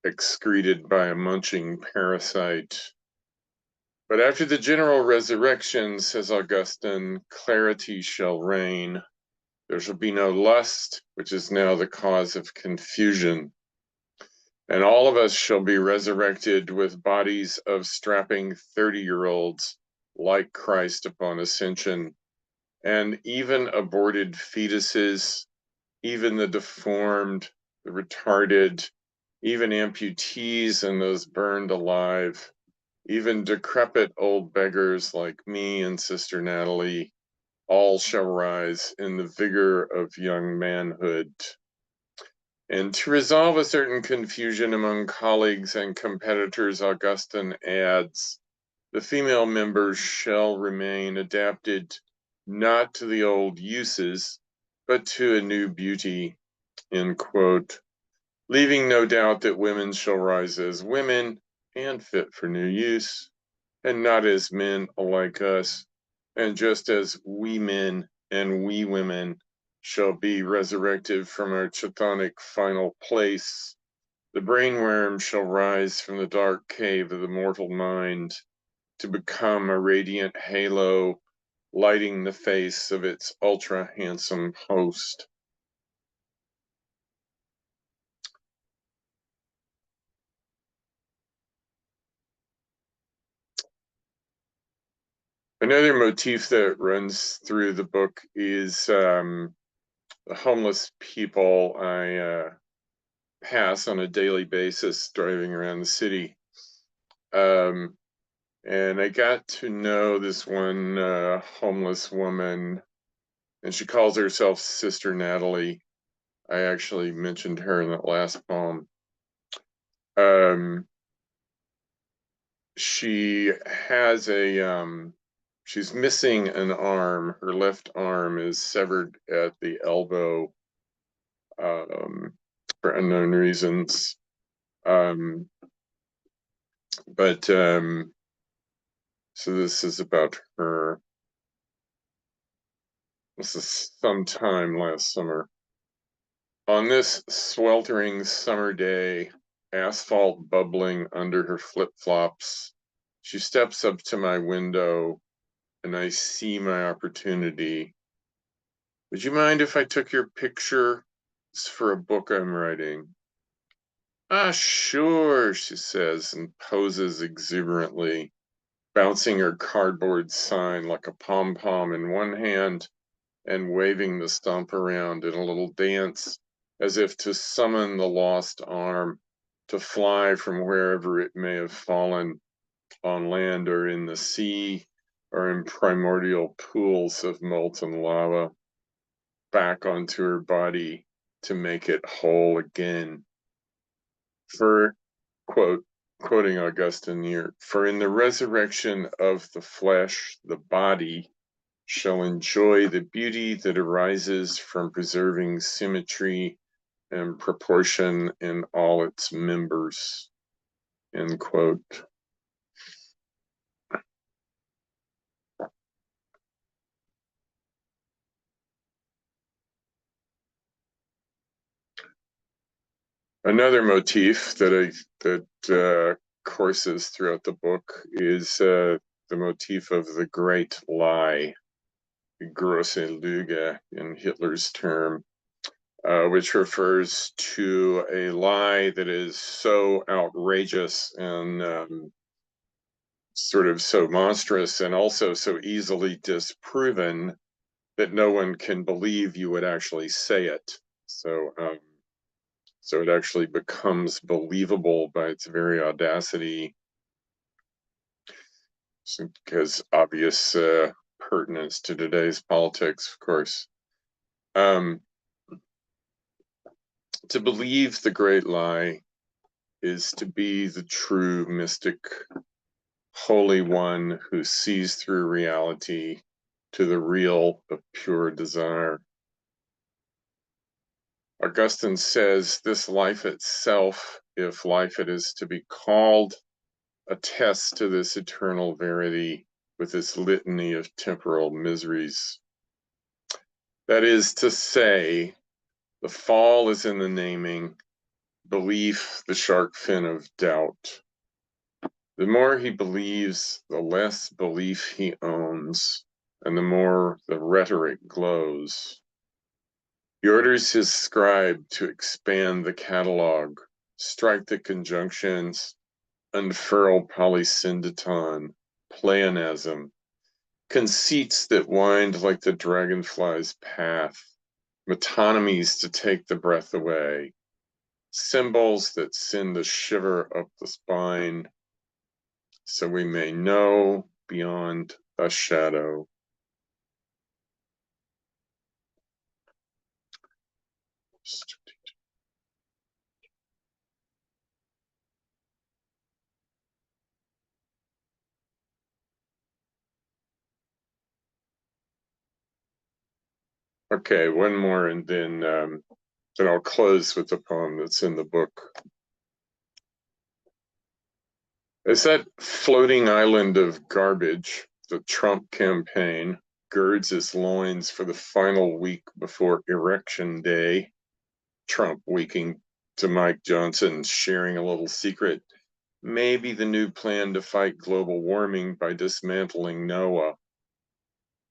excreted by a munching parasite. But after the general resurrection, says Augustine, clarity shall reign. There shall be no lust, which is now the cause of confusion. And all of us shall be resurrected with bodies of strapping 30-year-olds like Christ upon ascension. And even aborted fetuses, even the deformed, the retarded, even amputees and those burned alive, even decrepit old beggars like me and Sister Natalie, all shall rise in the vigor of young manhood. And to resolve a certain confusion among colleagues and competitors, Augustine adds, the female members shall remain adapted not to the old uses, but to a new beauty, end quote, leaving no doubt that women shall rise as women and fit for new use, and not as men like us, and just as we men and we women shall be resurrected from our chthonic final place, the brainworm shall rise from the dark cave of the mortal mind to become a radiant halo lighting the face of its ultra-handsome host. Another motif that runs through the book is the homeless people I pass on a daily basis driving around the city. And I got to know this one homeless woman, and she calls herself Sister Natalie. I actually mentioned her in that last poem. She has she's missing an arm. Her left arm is severed at the elbow for unknown reasons. So this is about her. This is sometime last summer. On this sweltering summer day, asphalt bubbling under her flip-flops, she steps up to my window and I see my opportunity. Would you mind if I took your picture? It's for a book I'm writing. Ah, sure, she says and poses exuberantly, bouncing her cardboard sign like a pom-pom in one hand and waving the stump around in a little dance as if to summon the lost arm to fly from wherever it may have fallen, on land or in the sea or in primordial pools of molten lava, back onto her body to make it whole again. For, quoting Augustine here, for in the resurrection of the flesh, the body shall enjoy the beauty that arises from preserving symmetry and proportion in all its members. End quote. Another motif that courses throughout the book is the motif of the great lie, the große Lüge in Hitler's term, which refers to a lie that is so outrageous and sort of so monstrous and also so easily disproven that no one can believe you would actually say it. So it actually becomes believable by its very audacity, because obvious pertinence to today's politics, of course. To believe the great lie is to be the true mystic, holy one who sees through reality to the real of pure desire. Augustine says this life itself, if life it is to be called, attests to this eternal verity with this litany of temporal miseries. That is to say, the fall is in the naming, belief the shark fin of doubt. The more he believes, the less belief he owns, and the more the rhetoric glows. He orders his scribe to expand the catalog, strike the conjunctions, unfurl polysyndeton, pleonasm, conceits that wind like the dragonfly's path, metonymies to take the breath away, symbols that send a shiver up the spine, so we may know beyond a shadow. Okay, one more, and then I'll close with the poem that's in the book. As that floating island of garbage, the Trump campaign, girds its loins for the final week before Erection Day, Trump winking to Mike Johnson, sharing a little secret, maybe the new plan to fight global warming by dismantling NOAA.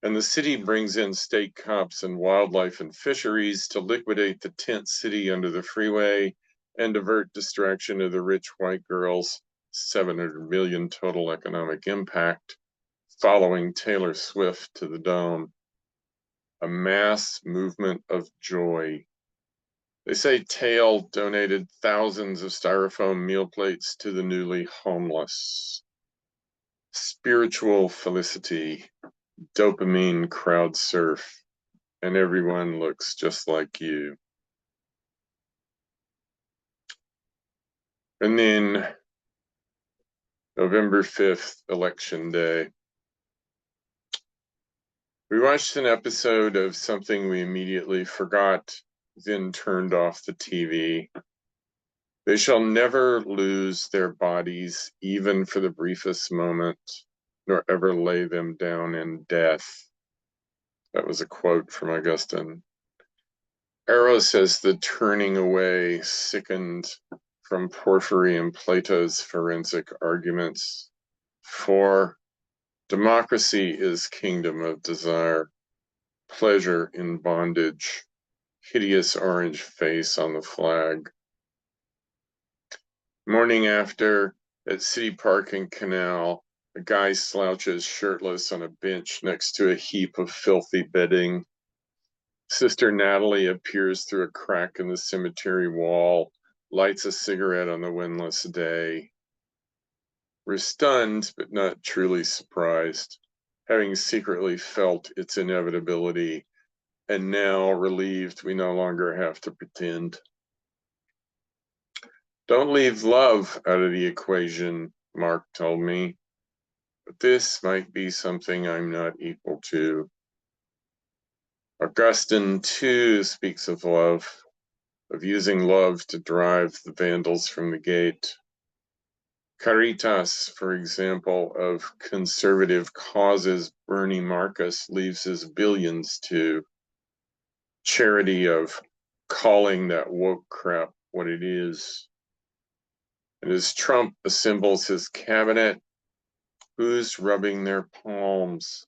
And the city brings in state cops and wildlife and fisheries to liquidate the tent city under the freeway and divert distraction of the rich white girls, 700 million total economic impact, following Taylor Swift to the Dome. A mass movement of joy. They say Tail donated thousands of styrofoam meal plates to the newly homeless. Spiritual felicity. Dopamine crowd surf, and everyone looks just like you. And then November 5th, Election Day. We watched an episode of something we immediately forgot, then turned off the TV. They shall never lose their bodies, even for the briefest moment, nor ever lay them down in death. That was a quote from Augustine. Arrow says the turning away sickened from Porphyry and Plato's forensic arguments. For democracy is kingdom of desire, pleasure in bondage, hideous orange face on the flag. Morning after, at City Park and Canal, a guy slouches shirtless on a bench next to a heap of filthy bedding. Sister Natalie appears through a crack in the cemetery wall, lights a cigarette on the windless day. We're stunned, but not truly surprised, having secretly felt its inevitability, and now relieved we no longer have to pretend. Don't leave love out of the equation, Mark told me, but this might be something I'm not equal to. Augustine too speaks of love, of using love to drive the Vandals from the gate. Caritas, for example, of conservative causes Bernie Marcus leaves his billions to. Charity of calling that woke crap what it is. And as Trump assembles his cabinet, who's rubbing their palms?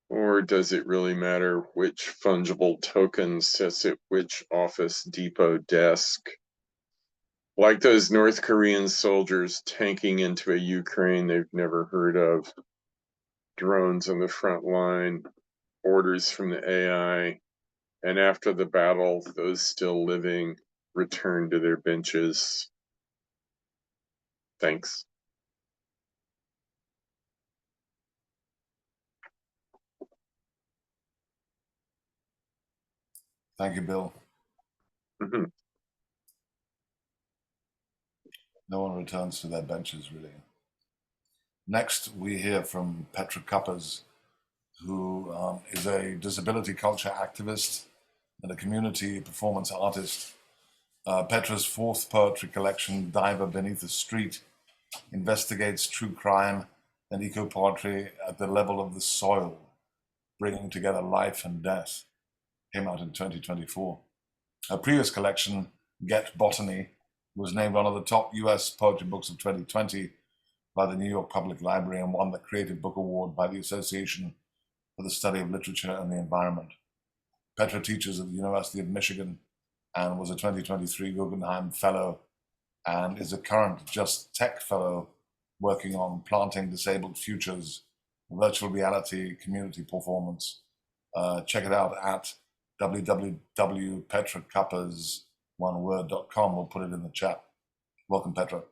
Or does it really matter which fungible token sits at which Office Depot desk? Like those North Korean soldiers tanking into a Ukraine they've never heard of, drones on the front line, orders from the AI, and after the battle, those still living return to their benches. Thanks. Thank you, Bill. Mhm. No one returns to their benches, really. Next, we hear from Petra Kuppers, who is a disability culture activist and a community performance artist. Petra's fourth poetry collection, Diver Beneath the Street, investigates true crime and eco-poetry at the level of the soil, bringing together life and death. Came out in 2024. Her previous collection, Get Botany, was named one of the top US poetry books of 2020 by the New York Public Library and won the Creative Book Award by the Association for the Study of Literature and the Environment. Petra teaches at the University of Michigan and was a 2023 Guggenheim Fellow and is a current Just Tech Fellow working on planting disabled futures, virtual reality community performance. Check it out at www.petrakuppers.com. We'll put it in the chat. Welcome, Petra.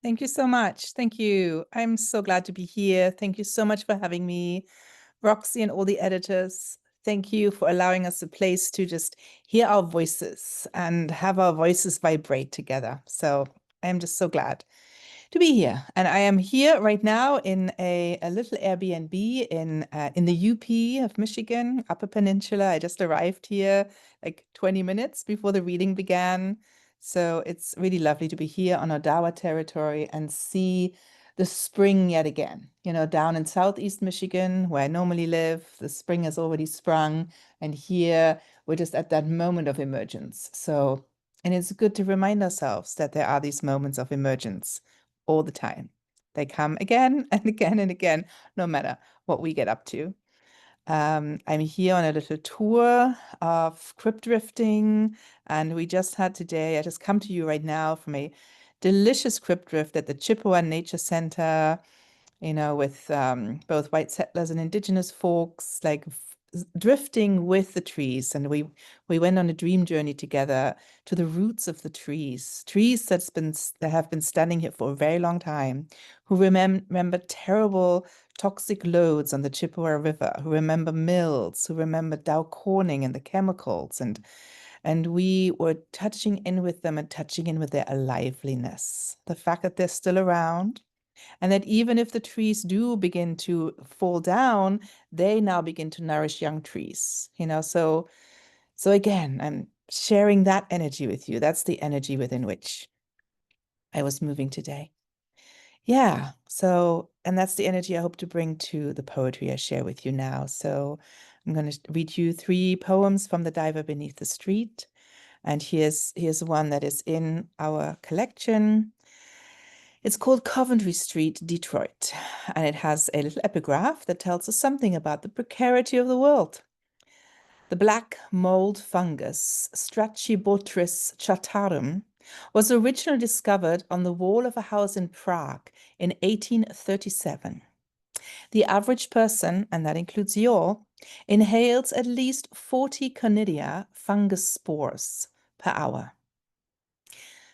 Thank you so much. Thank you. I'm so glad to be here. Thank you so much for having me, Roxy and all the editors. Thank you for allowing us a place to just hear our voices and have our voices vibrate together. So I'm just so glad to be here. And I am here right now in a little Airbnb in the UP of Michigan, Upper Peninsula. I just arrived here like 20 minutes before the reading began. So it's really lovely to be here on Odawa territory and see the spring yet again. You know, down in Southeast Michigan, where I normally live, the spring has already sprung. And here we're just at that moment of emergence. So, and it's good to remind ourselves that there are these moments of emergence all the time. They come again and again and again, no matter what we get up to. I'm here on a little tour of crypt drifting, and we just had today, I just come to you right now from a delicious crypt drift at the Chippewa Nature Center, you know, with both white settlers and indigenous folks, like drifting with the trees. And we went on a dream journey together to the roots of the trees that have been standing here for a very long time, who remember terrible toxic loads on the Chippewa River, who remember mills, who remember Dow Corning and the chemicals. And we were touching in with them and touching in with their aliveliness, the fact that they're still around, and that even if the trees do begin to fall down, they now begin to nourish young trees, you know. So again, I'm sharing that energy with you. That's the energy within which I was moving today. Yeah. So, and that's the energy I hope to bring to the poetry I share with you now. So I'm going to read you 3 poems from The Diver Beneath the Street. And here's one that is in our collection. It's called Coventry Street, Detroit, and it has a little epigraph that tells us something about the precarity of the world. The black mold fungus, Strachybotris chatarum, was originally discovered on the wall of a house in Prague in 1837. The average person, and that includes you all, inhales at least 40 conidia fungus spores per hour.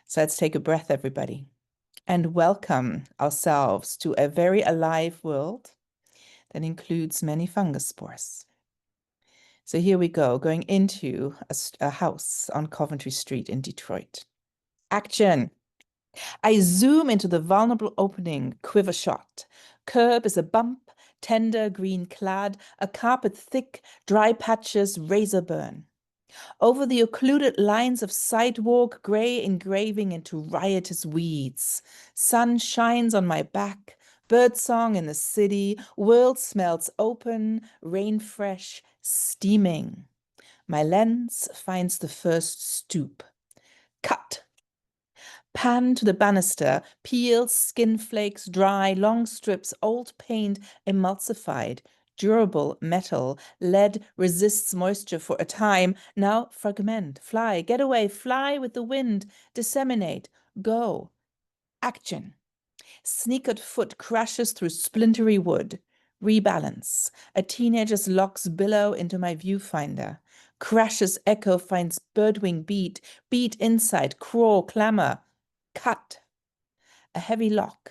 So let's take a breath, everybody, and welcome ourselves to a very alive world that includes many fungus spores. So here we go, going into a house on Coventry Street in Detroit. Action! I zoom into the vulnerable opening, quiver shot. Curb is a bump, tender green clad, a carpet thick, dry patches, razor burn. Over the occluded lines of sidewalk, gray engraving into riotous weeds. Sun shines on my back, birdsong in the city, world smells open, rain fresh, steaming. My lens finds the first stoop. Cut. Pan to the banister, peels, skin flakes, dry, long strips, old paint, emulsified, durable metal, lead resists moisture for a time, now fragment, fly, get away, fly with the wind, disseminate, go. Action. Sneakered foot crashes through splintery wood. Rebalance. A teenager's locks billow into my viewfinder. Crash's echo finds birdwing beat, beat inside, crawl, clamor. Cut. A heavy lock.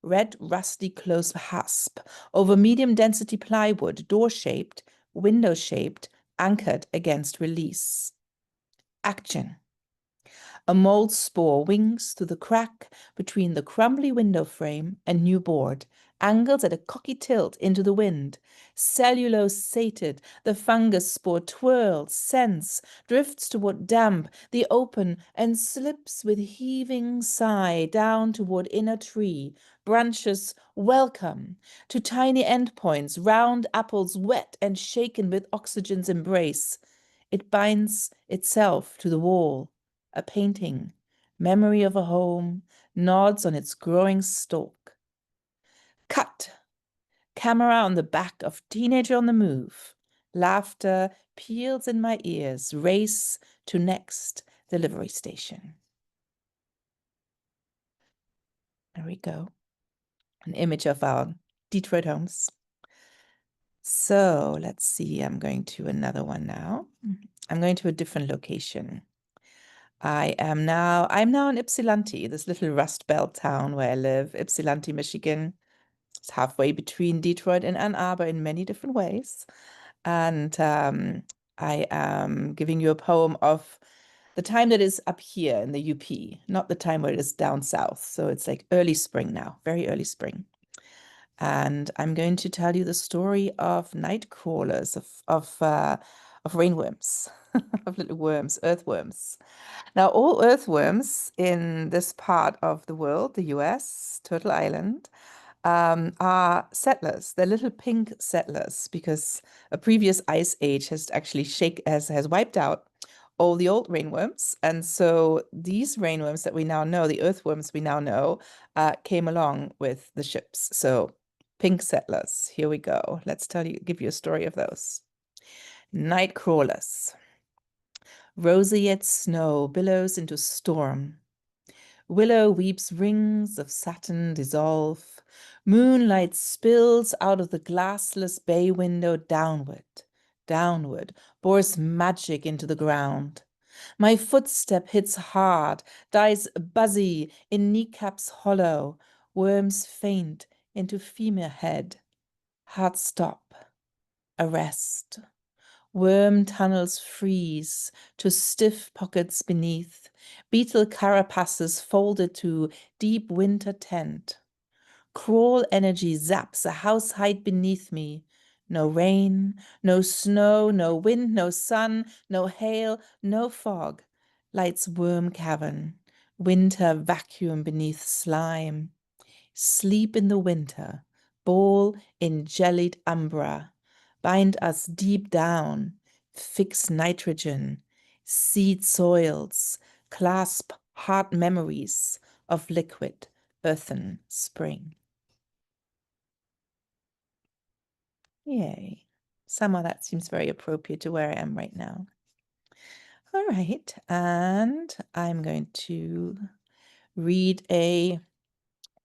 Red rusty close hasp over medium density plywood, door-shaped, window-shaped, anchored against release. Action. A mold spore wings through the crack between the crumbly window frame and new board, angles at a cocky tilt into the wind. Cellulose sated, the fungus spore twirls, scents, drifts toward damp, the open, and slips with heaving sigh down toward inner tree. Branches welcome to tiny endpoints, round apples wet and shaken with oxygen's embrace. It binds itself to the wall. A painting, memory of a home, nods on its growing stalk. Cut. Camera on the back of teenager on the move. Laughter peals in my ears, race to next delivery station. There we go. An image of our Detroit homes. So let's see, I'm going to another one now. I'm going to a different location. I'm now in Ypsilanti, this little Rust Belt town where I live, Ypsilanti, Michigan. It's halfway between Detroit and Ann Arbor in many different ways. And I am giving you a poem of the time that is up here in the UP, not the time where it is down south. So it's like early spring now, very early spring. And I'm going to tell you the story of night crawlers, of rainworms, of little worms, earthworms. Now, all earthworms in this part of the world, the US, Turtle Island, are settlers. They're little pink settlers because a previous ice age has actually has wiped out all the old rainworms. And so these rainworms that we now know, the earthworms we now know, came along with the ships. So pink settlers, here we go. Let's give you a story of those. Night crawlers. Roseate snow billows into storm. Willow weeps rings of satin dissolve. Moonlight spills out of the glassless bay window downward, pours magic into the ground. My footstep hits hard, dies buzzy in kneecaps hollow. Worms faint into femur head. Heart stop. Arrest. Worm tunnels freeze to stiff pockets beneath, beetle carapaces folded to deep winter tent. Crawl energy zaps a house height beneath me. No rain, no snow, no wind, no sun, no hail, no fog. Lights worm cavern, winter vacuum beneath slime. Sleep in the winter, ball in jellied umbra. Bind us deep down, fix nitrogen, seed soils, clasp heart memories of liquid, earthen spring. Yay. Somehow that seems very appropriate to where I am right now. All right, and I'm going to read a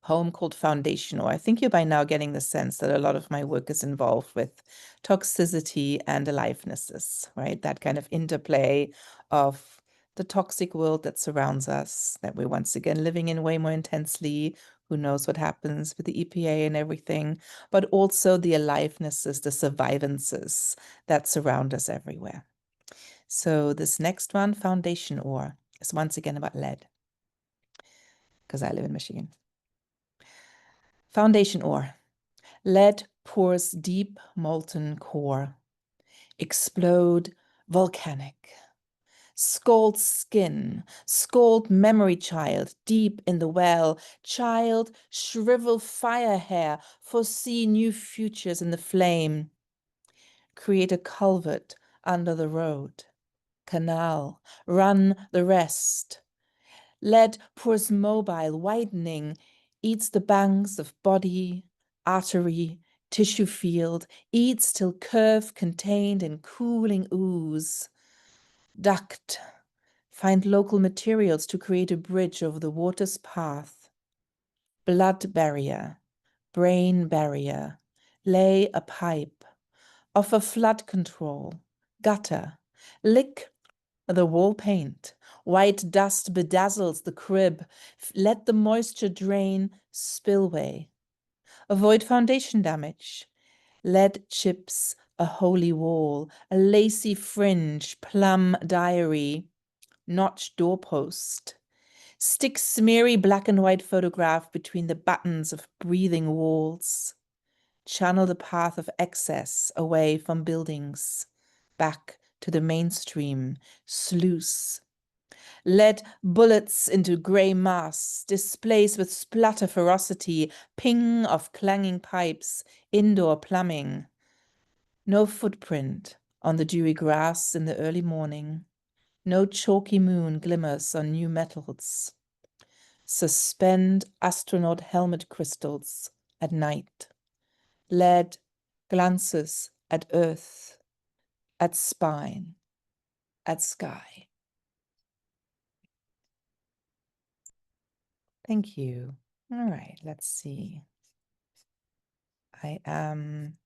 poem called Foundational. I think you're by now getting the sense that a lot of my work is involved with toxicity and alivenesses, right? That kind of interplay of the toxic world that surrounds us, that we're once again living in way more intensely. Who knows what happens with the EPA and everything, but also the alivenesses, the survivances that surround us everywhere. So this next one, Foundation Ore, is once again about lead, because I live in Michigan. Foundation ore. Lead pours deep molten core. Explode volcanic. Scald skin, scald memory child, deep in the well. Child, shrivel fire hair, foresee new futures in the flame. Create a culvert under the road. Canal, run the rest. Lead pours mobile, widening, eats the banks of body, artery, tissue field, eats till curve contained in cooling ooze. Duct, find local materials to create a bridge over the water's path. Blood barrier, brain barrier, lay a pipe. Offer flood control, gutter, lick the wall paint. White dust bedazzles the crib. Let the moisture drain spillway. Avoid foundation damage. Lead chips a holy wall, a lacy fringe, plum diary, notch doorpost. Stick smeary black and white photograph between the buttons of breathing walls. Channel the path of excess away from buildings, back to the mainstream, sluice. Let bullets into grey mass, displace with splatter ferocity, ping of clanging pipes, indoor plumbing. No footprint on the dewy grass in the early morning. No chalky moon glimmers on new metals. Suspend astronaut helmet crystals at night. Lead glances at earth, at spine, at sky. Thank you. All right, let's see. I am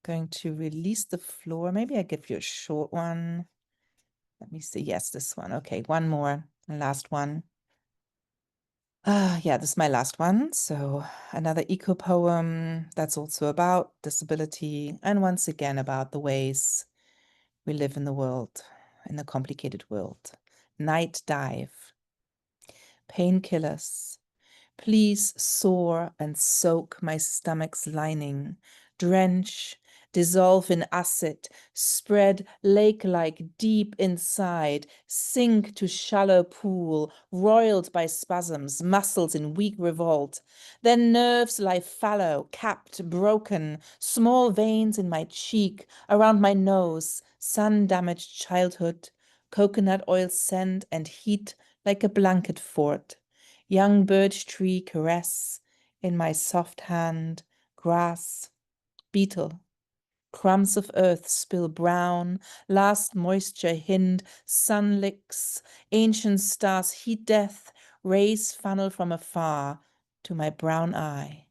going to release the floor. Maybe I give you a short one. Let me see. Yes, this one. Okay, one more. Last one. Yeah, this is my last one. So another eco poem that's also about disability and once again about the ways we live in the world, in the complicated world. Night dive. Painkillers. Please soar and soak my stomach's lining. Drench, dissolve in acid, spread lake-like deep inside, sink to shallow pool, roiled by spasms, muscles in weak revolt. Then nerves lie fallow, capped, broken, small veins in my cheek, around my nose, sun-damaged childhood, coconut oil scent and heat like a blanket fort. Young birch tree caress in my soft hand, grass, beetle, crumbs of earth spill brown, last moisture hind, sun licks, ancient stars heat death, rays funnel from afar to my brown eye,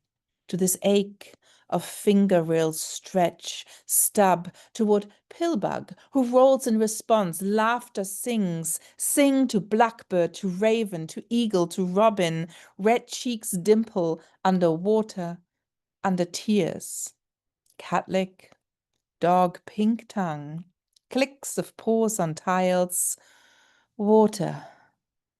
to this ache of finger rails stretch, stub toward pillbug who rolls in response, laughter sings, sing to blackbird, to raven, to eagle, to robin, red cheeks dimple under water, under tears, catlick, dog pink tongue, clicks of paws on tiles, water.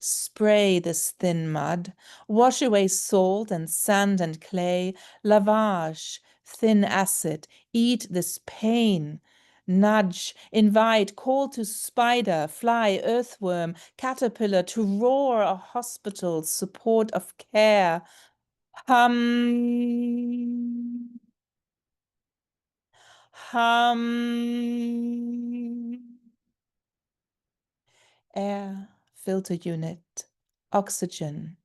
Spray this thin mud, wash away salt and sand and clay, lavage, thin acid, eat this pain, nudge, invite, call to spider, fly, earthworm, caterpillar, to roar a hospital, support of care, hum, hum. Air filter unit, oxygen,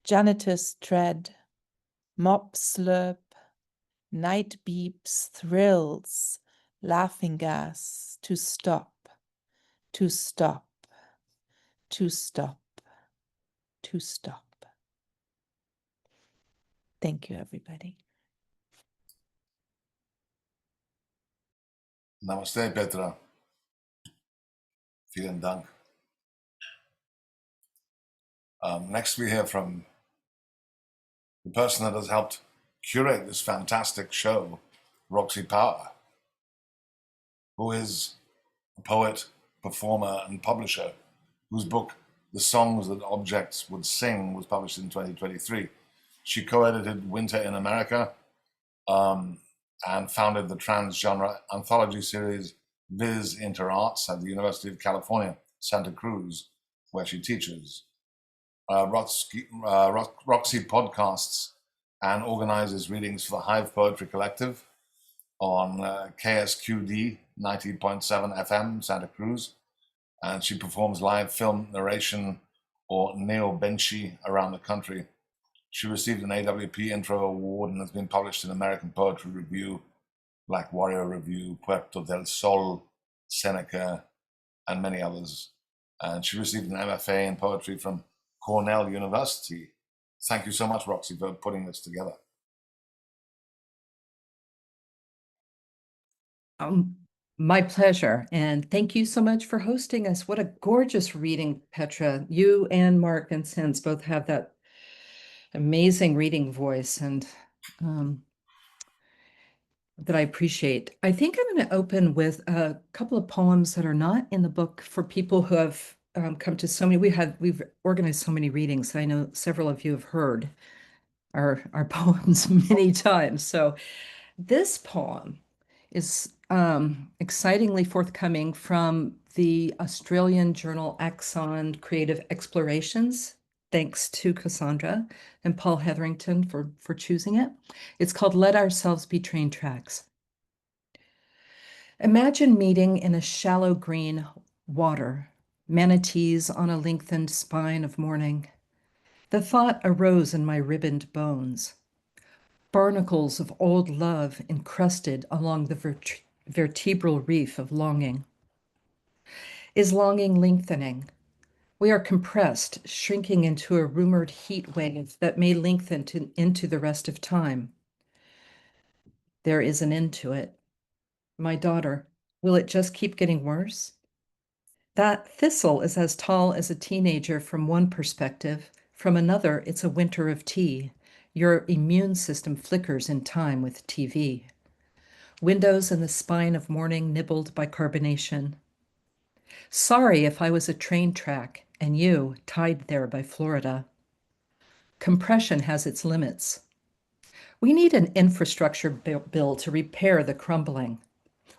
janitor's tread, mop slurp, night beeps, thrills, laughing gas, to stop, to stop, to stop, to stop. Thank you, everybody. Namaste, Petra. Vielen Dank. Next, we hear from the person that has helped curate this fantastic show, Roxi Power, who is a poet, performer, and publisher, whose book, The Songs That Objects Would Sing, was published in 2023. She co-edited Winter in America, and founded the transgenre anthology series Viz Inter Arts at the University of California, Santa Cruz, where she teaches. Roxi podcasts and organizes readings for the Hive Poetry Collective on KSQD 90.7 FM, Santa Cruz. And she performs live film narration or neo-benshi around the country. She received an AWP Intro Award and has been published in American Poetry Review, Black Warrior Review, Puerto del Sol, Seneca, and many others. And she received an MFA in poetry from Cornell University. Thank you so much, Roxi, for putting this together. My pleasure. And thank you so much for hosting us. What a gorgeous reading, Petra. You and Mark and Sens both have that amazing reading voice and that I appreciate. I think I'm going to open with a couple of poems that are not in the book for people who have come to so many. We've organized so many readings. I know several of you have heard our poems many times. So this poem is excitingly forthcoming from the Australian journal Axon Creative Explorations. Thanks to Cassandra and Paul Hetherington for choosing it. It's called Let Ourselves Be Train Tracks. Imagine meeting in a shallow green water, manatees on a lengthened spine of morning. The thought arose in my ribboned bones. Barnacles of old love encrusted along the vertebral reef of longing. Is longing lengthening? We are compressed, shrinking into a rumored heat wave that may lengthen into the rest of time. There is an end to it. My daughter, will it just keep getting worse? That thistle is as tall as a teenager from one perspective. From another, it's a winter of tea. Your immune system flickers in time with TV. Windows in the spine of morning nibbled by carbonation. Sorry if I was a train track and you tied there by Florida. Compression has its limits. We need an infrastructure bill to repair the crumbling.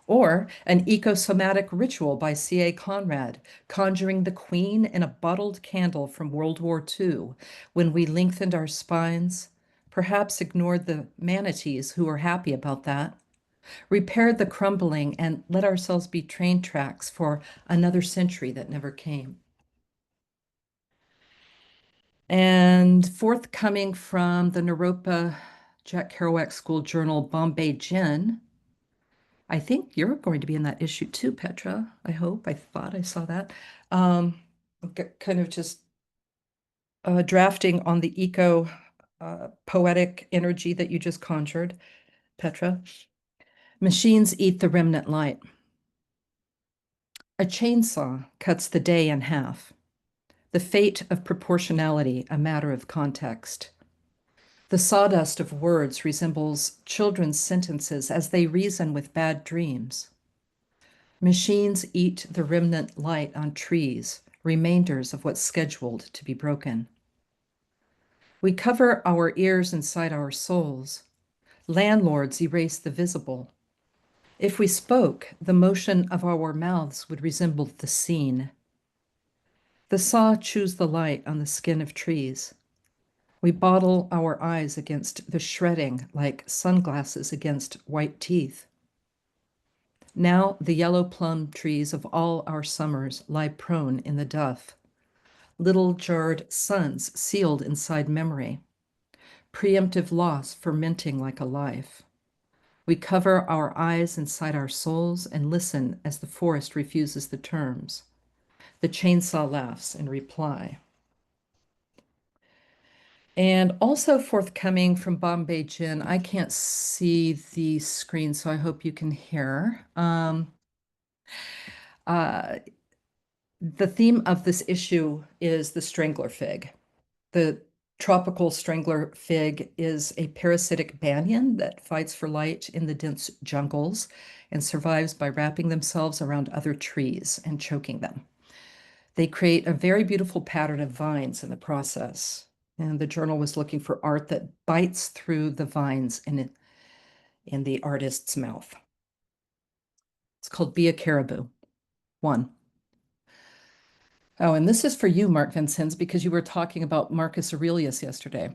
Or an ecosomatic ritual by C.A. Conrad, conjuring the queen in a bottled candle from World War II, when we lengthened our spines, perhaps ignored the manatees who were happy about that, repaired the crumbling, and let ourselves be train tracks for another century that never came. And forthcoming from the Naropa Jack Kerouac School Journal, Bombay Gin, I think you're going to be in that issue too, Petra. I hope. I thought I saw that. Kind of just drafting on the eco poetic energy that you just conjured, Petra. Machines eat the remnant light. A chainsaw cuts the day in half. The fate of proportionality, a matter of context. The sawdust of words resembles children's sentences as they reason with bad dreams. Machines eat the remnant light on trees, remainders of what's scheduled to be broken. We cover our ears inside our souls. Landlords erase the visible. If we spoke, the motion of our mouths would resemble the scene. The saw chews the light on the skin of trees. We bottle our eyes against the shredding like sunglasses against white teeth. Now the yellow plum trees of all our summers lie prone in the duff. Little jarred suns sealed inside memory. Preemptive loss fermenting like a life. We cover our eyes inside our souls and listen as the forest refuses the terms. The chainsaw laughs in reply. And also forthcoming from Bombay Gin, I can't see the screen, so I hope you can hear. The theme of this issue is the strangler fig. The tropical strangler fig is a parasitic banyan that fights for light in the dense jungles and survives by wrapping themselves around other trees and choking them. They create a very beautiful pattern of vines in the process. And the journal was looking for art that bites through the vines in the artist's mouth. It's called Be a Caribou. 1. Oh, and this is for you, Mark Vincennes, because you were talking about Marcus Aurelius yesterday.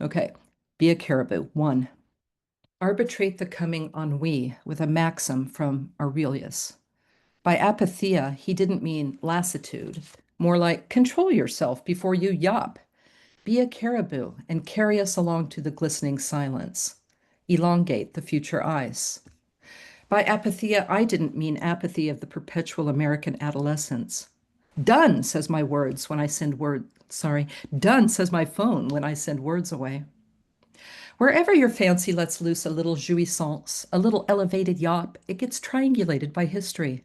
Okay, Be a Caribou. 1. Arbitrate the coming ennui with a maxim from Aurelius. By apatheia, he didn't mean lassitude, more like control yourself before you yop. Be a caribou and carry us along to the glistening silence. Elongate the future ice. By apatheia, I didn't mean apathy of the perpetual American adolescence. Done, says my words when I send done, says my phone when I send words away. Wherever your fancy lets loose a little jouissance, a little elevated yop, it gets triangulated by history.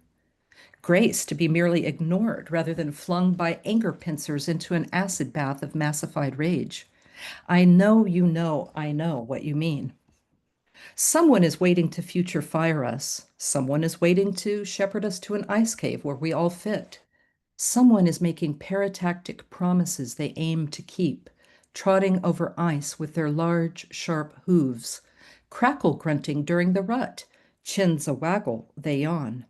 Grace to be merely ignored rather than flung by anger pincers into an acid bath of massified rage. I know you know I know what you mean. Someone is waiting to future fire us. Someone is waiting to shepherd us to an ice cave where we all fit. Someone is making paratactic promises they aim to keep, trotting over ice with their large, sharp hooves, crackle grunting during the rut, chins a waggle, they yawn.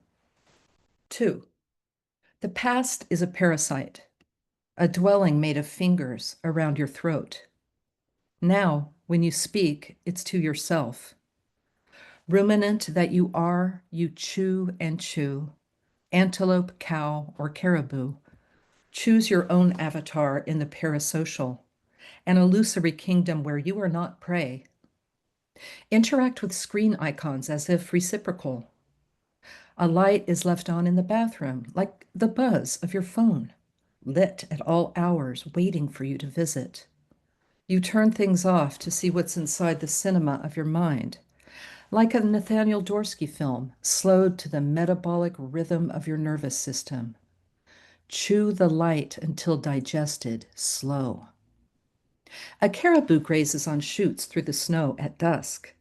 2. The past is a parasite, a dwelling made of fingers around your throat. Now, when you speak, it's to yourself. Ruminant that you are, you chew and chew. Antelope, cow, or caribou. Choose your own avatar in the parasocial, an illusory kingdom where you are not prey. Interact with screen icons as if reciprocal. A light is left on in the bathroom, like the buzz of your phone, lit at all hours, waiting for you to visit. You turn things off to see what's inside the cinema of your mind, like a Nathaniel Dorsky film, slowed to the metabolic rhythm of your nervous system. Chew the light until digested, slow. A caribou grazes on shoots through the snow at dusk.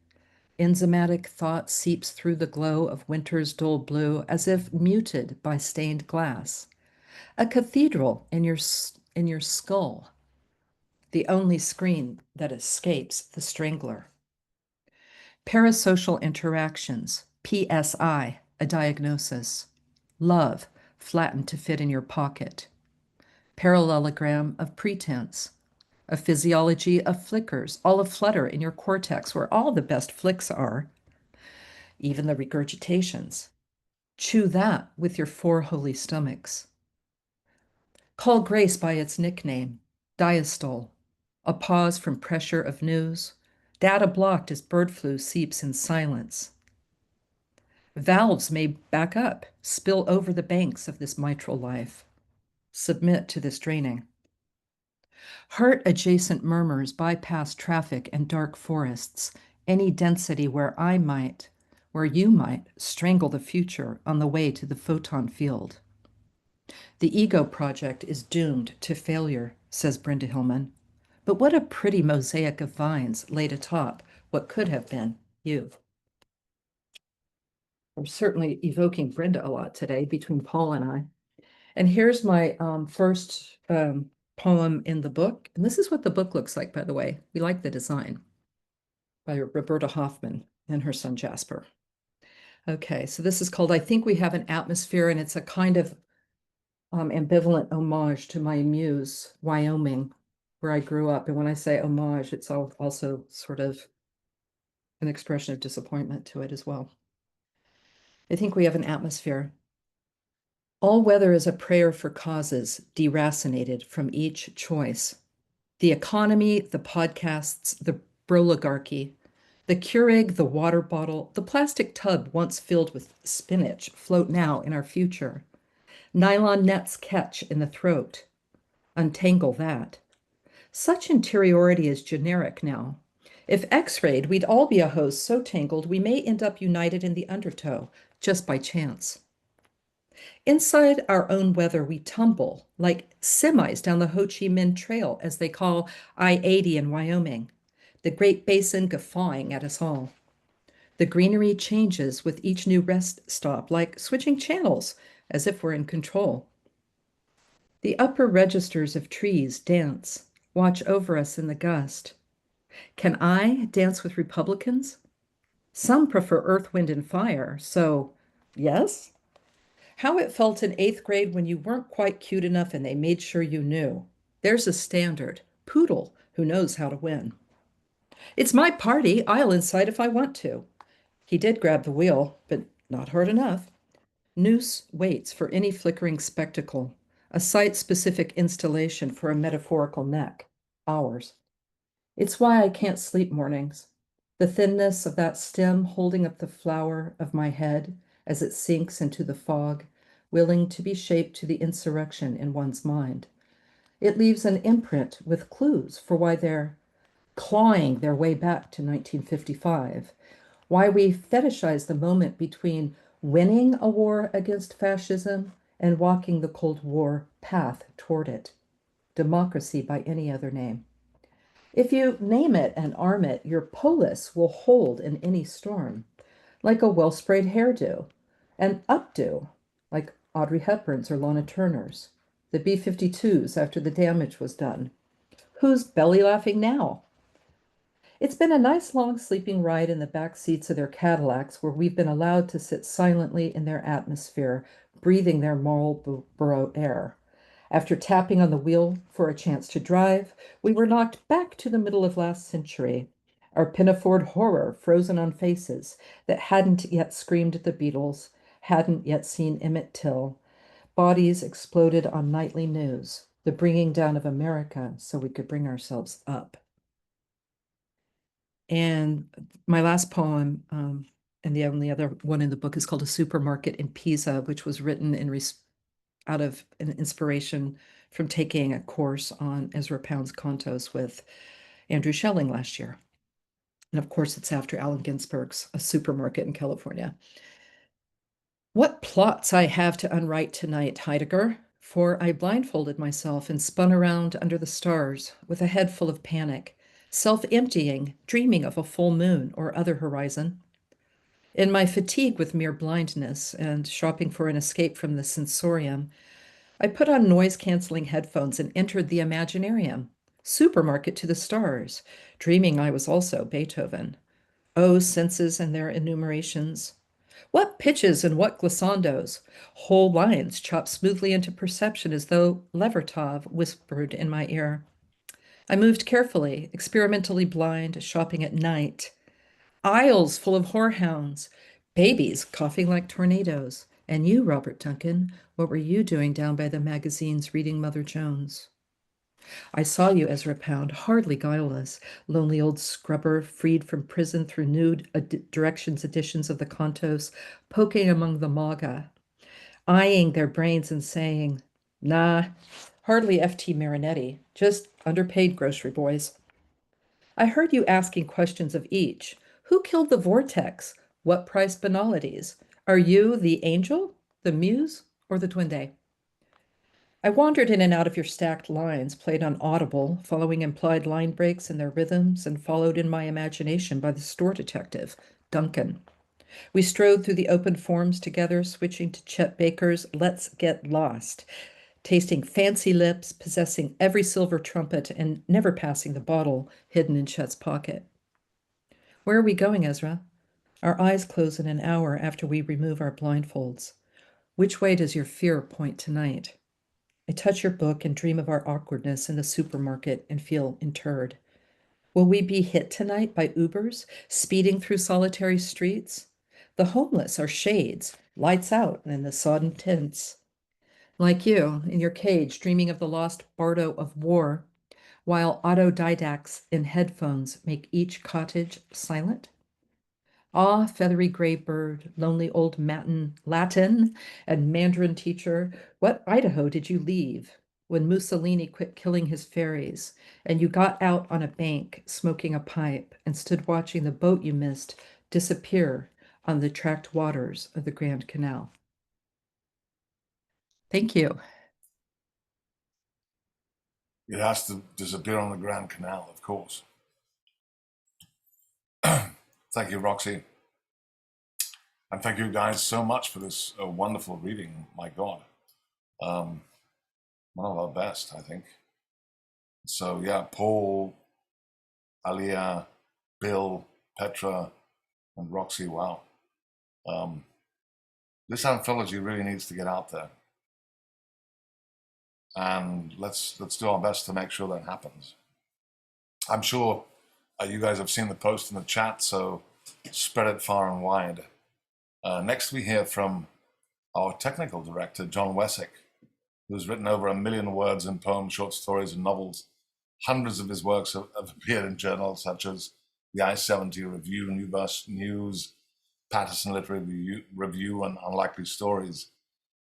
Enzymatic thought seeps through the glow of winter's dull blue as if muted by stained glass. A cathedral in your skull, the only screen that escapes the strangler. Parasocial interactions, PSI, a diagnosis. Love, flattened to fit in your pocket. Parallelogram of pretense. A physiology of flickers, all aflutter in your cortex where all the best flicks are, even the regurgitations. Chew that with your 4 holy stomachs. Call grace by its nickname, diastole, a pause from pressure of news, data blocked as bird flu seeps in silence. Valves may back up, spill over the banks of this mitral life. Submit to this draining. Heart-adjacent murmurs bypass traffic and dark forests, any density where you might, strangle the future on the way to the photon field. The ego project is doomed to failure, says Brenda Hillman. But what a pretty mosaic of vines laid atop what could have been you. We're certainly evoking Brenda a lot today between Paul and I. And here's my first poem in the book. And this is what the book looks like, by the way. We like the design, by Roberta Hoffman and her son Jasper. Okay, so this is called I Think We Have an Atmosphere, and it's a kind of ambivalent homage to my muse, Wyoming, where I grew up. And when I say homage, it's also sort of an expression of disappointment to it as well. I think we have an atmosphere. All weather is a prayer for causes deracinated from each choice. The economy, the podcasts, the broligarchy, the Keurig, the water bottle, the plastic tub once filled with spinach float now in our future. Nylon nets catch in the throat. Untangle that. Such interiority is generic now. If x-rayed, we'd all be a hose so tangled we may end up united in the undertow, just by chance. Inside our own weather, we tumble like semis down the Ho Chi Minh Trail, as they call I-80 in Wyoming, the Great Basin guffawing at us all. The greenery changes with each new rest stop, like switching channels, as if we're in control. The upper registers of trees dance, watch over us in the gust. Can I dance with Republicans? Some prefer earth, wind, and fire. So, yes? How it felt in eighth grade when you weren't quite cute enough and they made sure you knew. There's a standard. Poodle who knows how to win. It's my party. I'll incite if I want to. He did grab the wheel, but not hard enough. Noose waits for any flickering spectacle, a site-specific installation for a metaphorical neck. Ours. It's why I can't sleep mornings. The thinness of that stem holding up the flower of my head as it sinks into the fog, willing to be shaped to the insurrection in one's mind. It leaves an imprint with clues for why they're clawing their way back to 1955, why we fetishize the moment between winning a war against fascism and walking the Cold War path toward it. Democracy by any other name. If you name it and arm it, your polis will hold in any storm, like a well-sprayed hairdo, an updo, like Audrey Hepburn's or Lana Turner's, the B-52s after the damage was done. Who's belly laughing now? It's been a nice long sleeping ride in the back seats of their Cadillacs where we've been allowed to sit silently in their atmosphere, breathing their Marlboro air. After tapping on the wheel for a chance to drive, we were knocked back to the middle of last century, our pinafored horror frozen on faces that hadn't yet screamed at the Beatles, hadn't yet seen Emmett Till. Bodies exploded on nightly news, the bringing down of America so we could bring ourselves up. And my last poem, and the only other one in the book, is called A Supermarket in Pisa, which was written out of an inspiration from taking a course on Ezra Pound's Cantos with Andrew Schelling last year. And of course, it's after Allen Ginsberg's A Supermarket in California. What plots I have to unwrite tonight, Heidegger, for I blindfolded myself and spun around under the stars with a head full of panic, self-emptying, dreaming of a full moon or other horizon. In my fatigue with mere blindness and shopping for an escape from the sensorium, I put on noise-canceling headphones and entered the Imaginarium, supermarket to the stars, dreaming I was also Beethoven. Oh, senses and their enumerations. What pitches and what glissandos, whole lines chopped smoothly into perception as though Levertov whispered in my ear. I moved carefully, experimentally blind, shopping at night. Aisles full of whorehounds, babies coughing like tornadoes. And you, Robert Duncan, what were you doing down by the magazines reading Mother Jones? I saw you, Ezra Pound, hardly guileless, lonely old scrubber, freed from prison through nude directions editions of the Cantos, poking among the MAGA, eyeing their brains and saying, nah, hardly F.T. Marinetti, just underpaid grocery boys. I heard you asking questions of each. Who killed the vortex? What price banalities? Are you the angel, the muse, or the duende? I wandered in and out of your stacked lines, played on audible, following implied line breaks and their rhythms, and followed in my imagination by the store detective, Duncan. We strode through the open forms together, switching to Chet Baker's Let's Get Lost, tasting fancy lips, possessing every silver trumpet, and never passing the bottle hidden in Chet's pocket. Where are we going, Ezra? Our eyes close in an hour after we remove our blindfolds. Which way does your fear point tonight? I touch your book and dream of our awkwardness in the supermarket and feel interred. Will we be hit tonight by Ubers, speeding through solitary streets? The homeless are shades, lights out in the sodden tents. Like you, in your cage, dreaming of the lost bardo of war, while autodidacts in headphones make each cottage silent? Ah, feathery gray bird, lonely old Latin and Mandarin teacher, what Idaho did you leave when Mussolini quit killing his fairies and you got out on a bank smoking a pipe and stood watching the boat you missed disappear on the tracked waters of the Grand Canal? Thank you. It has to disappear on the Grand Canal, of course. Thank you, Roxy. And thank you guys so much for this wonderful reading. My God. One of our best, I think. So yeah, Paul, Allia, Bill, Petra, And Roxy, wow. This anthology really needs to get out there. And let's do our best to make sure that happens. I'm sure you guys have seen the post in the chat, so spread it far and wide. Next, we hear from our technical director, John Wessick, who's written over 1 million words in poems, short stories, and novels. Hundreds of his works have appeared in journals such as the I-70 Review, New Bus News, Patterson Literary Review, and Unlikely Stories.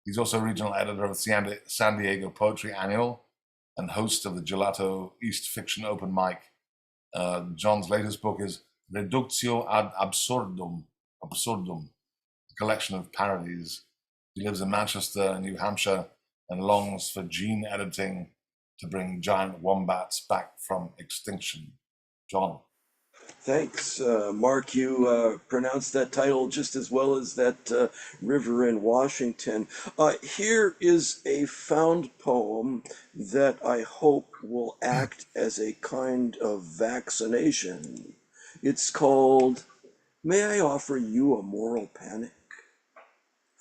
He's also regional editor of the San Diego Poetry Annual and host of the Gelato East Fiction Open Mic. John's latest book is Reductio ad Absurdum, a collection of parodies. He lives in Manchester, New Hampshire, and longs for gene editing to bring giant wombats back from extinction. John. Thanks, Mark. You pronounced that title just as well as that river in Washington. Here is a found poem that I hope will act as a kind of vaccination. It's called, May I Offer You a Moral Panic?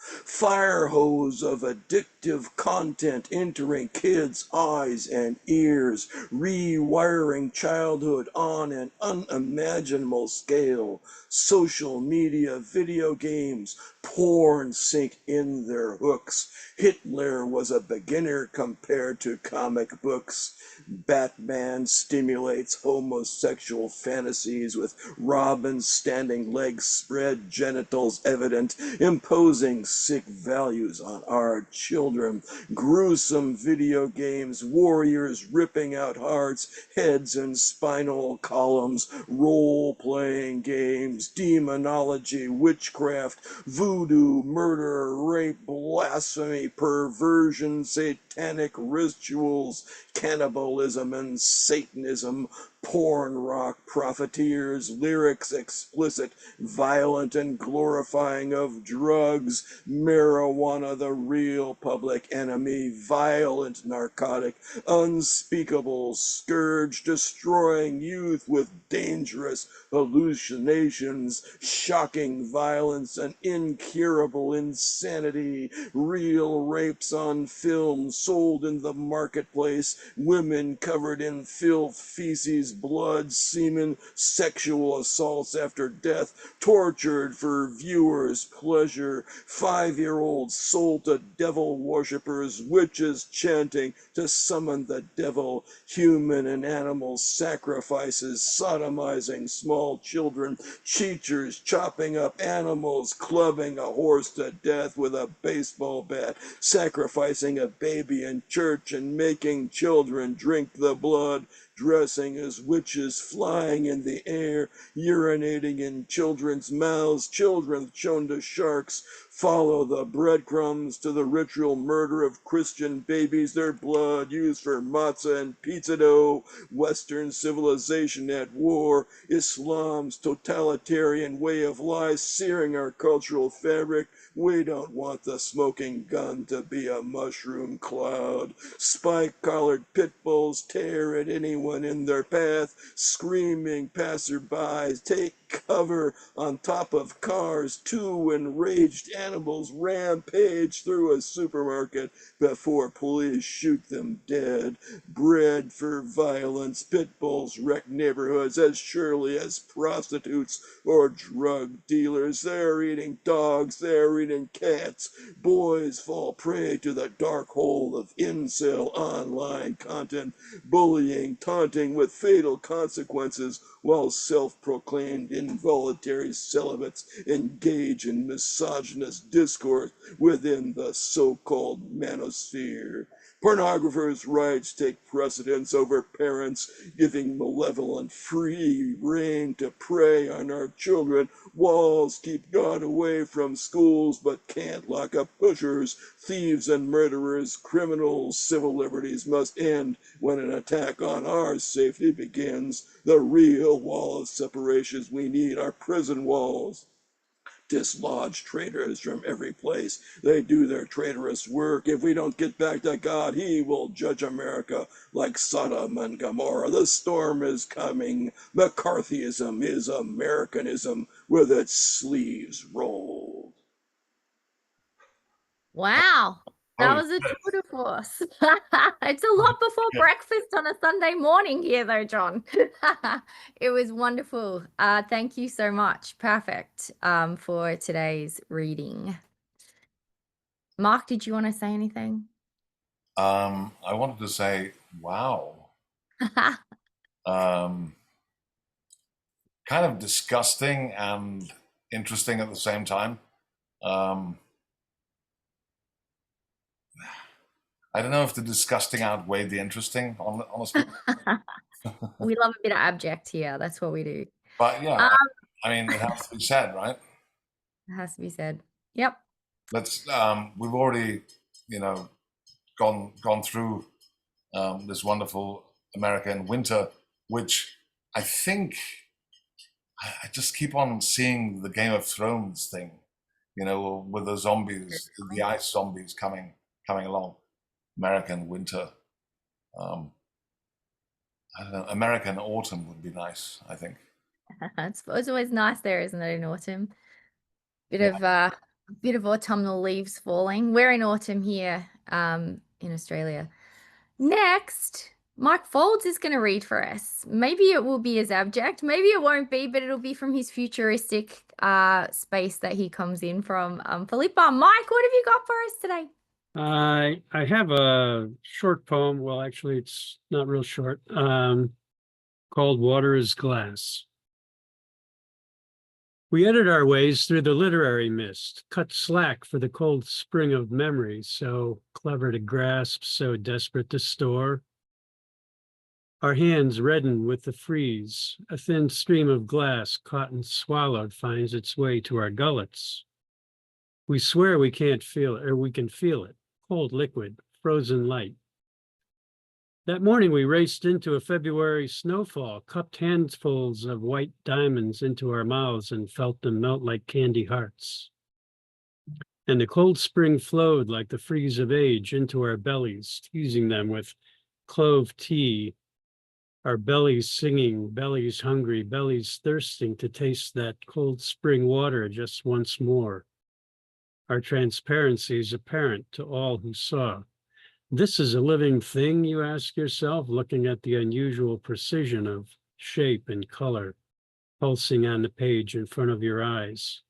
Fire hose of addictive content entering kids' eyes and ears, rewiring childhood on an unimaginable scale. Social media, video games, porn sink in their hooks. Hitler was a beginner compared to comic books. Batman stimulates homosexual fantasies with Robin standing legs spread, genitals evident, imposing sick values on our children. Gruesome video games, warriors ripping out hearts, heads and spinal columns, role-playing games, demonology, witchcraft, voodoo, murder, rape, blasphemy, perversion, satanic rituals, cannibalism and Satanism, porn rock profiteers, lyrics explicit, violent and glorifying of drugs, marijuana the real public enemy, violent narcotic, unspeakable scourge, destroying youth with dangerous hallucinations, shocking violence and incurable insanity, real rapes on film sold in the marketplace, women covered in filth, feces, blood, semen, sexual assaults after death, tortured for viewers' pleasure, 5-year-olds sold to devil worshippers, witches chanting to summon the devil, human and animal sacrifices, sodomizing small children, teachers chopping up animals, clubbing a horse to death with a baseball bat, sacrificing a baby in church and making children drink the blood, dressing as witches, flying in the air, urinating in children's mouths, children shown to sharks, follow the breadcrumbs to the ritual murder of Christian babies, their blood used for matzah and pizza dough, Western civilization at war, Islam's totalitarian way of life searing our cultural fabric. We don't want the smoking gun to be a mushroom cloud. Spike-collared pit bulls tear at anyone in their path, screaming passerbys take cover on top of cars. 2 enraged animals rampage through a supermarket before police shoot them dead. Bred for violence, pit bulls wreck neighborhoods as surely as prostitutes or drug dealers. They're eating dogs, they're eating cats. Boys fall prey to the dark hole of incel online content, bullying, taunting with fatal consequences, while self-proclaimed involuntary celibates engage in misogynist discourse within the so-called manosphere. Pornographers' rights take precedence over parents, giving malevolent free rein to prey on our children. Walls keep God away from schools, but can't lock up pushers, thieves and murderers, criminals. Civil liberties must end when an attack on our safety begins. The real wall of separations we need are prison walls. dislodge traitors from every place. They do their traitorous work. If we don't get back to God, he will judge America like Sodom and Gomorrah. The storm is coming. McCarthyism is Americanism with its sleeves rolled. Wow. That Holy was a shit. tour de force. It's a lot before breakfast on a Sunday morning here, though, John. It was wonderful. Thank you so much. Perfect for today's reading. Mark, did you want to say anything? I wanted to say, wow. Kind of disgusting and interesting at the same time. I don't know if the disgusting outweighed the interesting, honestly. We love a bit of abject here. That's what we do. But yeah, I mean, it has to be said, right? It has to be said. Yep. Let's. We've already, gone through this wonderful American winter, which I think I just keep on seeing the Game of Thrones thing, with the zombies, the ice zombies coming along. American winter. I don't know. American autumn would be nice, I think. It's always nice there, isn't it, in autumn? Bit of autumnal leaves falling. We're in autumn here in Australia. Next, Mike Folds is going to read for us. Maybe it will be as abject, maybe it won't be, but it'll be from his futuristic space that he comes in from. Philippa, Mike, what have you got for us today? I have a short poem. Well, actually, it's not real short. Called "Water is Glass." We edit our ways through the literary mist, cut slack for the cold spring of memory, so clever to grasp, so desperate to store. Our hands redden with the freeze. A thin stream of glass caught and swallowed finds its way to our gullets. We swear we can't feel it, or we can feel it. Cold liquid, frozen light. That morning we raced into a February snowfall, cupped handfuls of white diamonds into our mouths and felt them melt like candy hearts. And the cold spring flowed like the freeze of age into our bellies, teasing them with clove tea, our bellies singing, bellies hungry, bellies thirsting to taste that cold spring water just once more. Our transparency is apparent to all who saw. This is a living thing, you ask yourself, looking at the unusual precision of shape and color pulsing on the page in front of your eyes.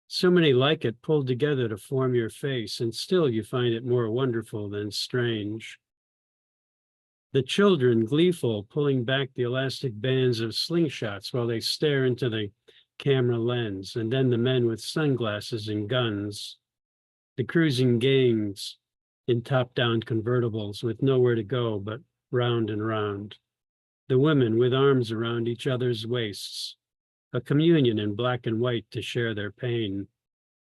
So many like it pulled together to form your face, and still you find it more wonderful than strange. The children, gleeful, pulling back the elastic bands of slingshots while they stare into the camera lens, and then the men with sunglasses and guns. The cruising gangs in top-down convertibles with nowhere to go but round and round. The women with arms around each other's waists, a communion in black and white to share their pain.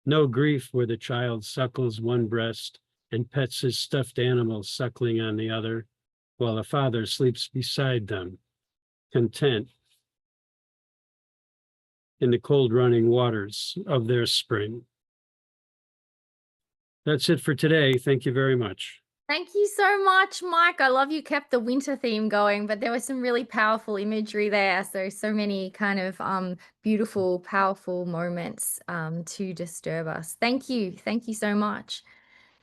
No grief where the child suckles one breast and pets his stuffed animal suckling on the other, while the father sleeps beside them, content in the cold running waters of their spring. That's it for today. Thank you very much. Thank you so much, Mike. I love you kept the winter theme going, but there was some really powerful imagery there. So many kind of beautiful, powerful moments to disturb us. Thank you. Thank you so much.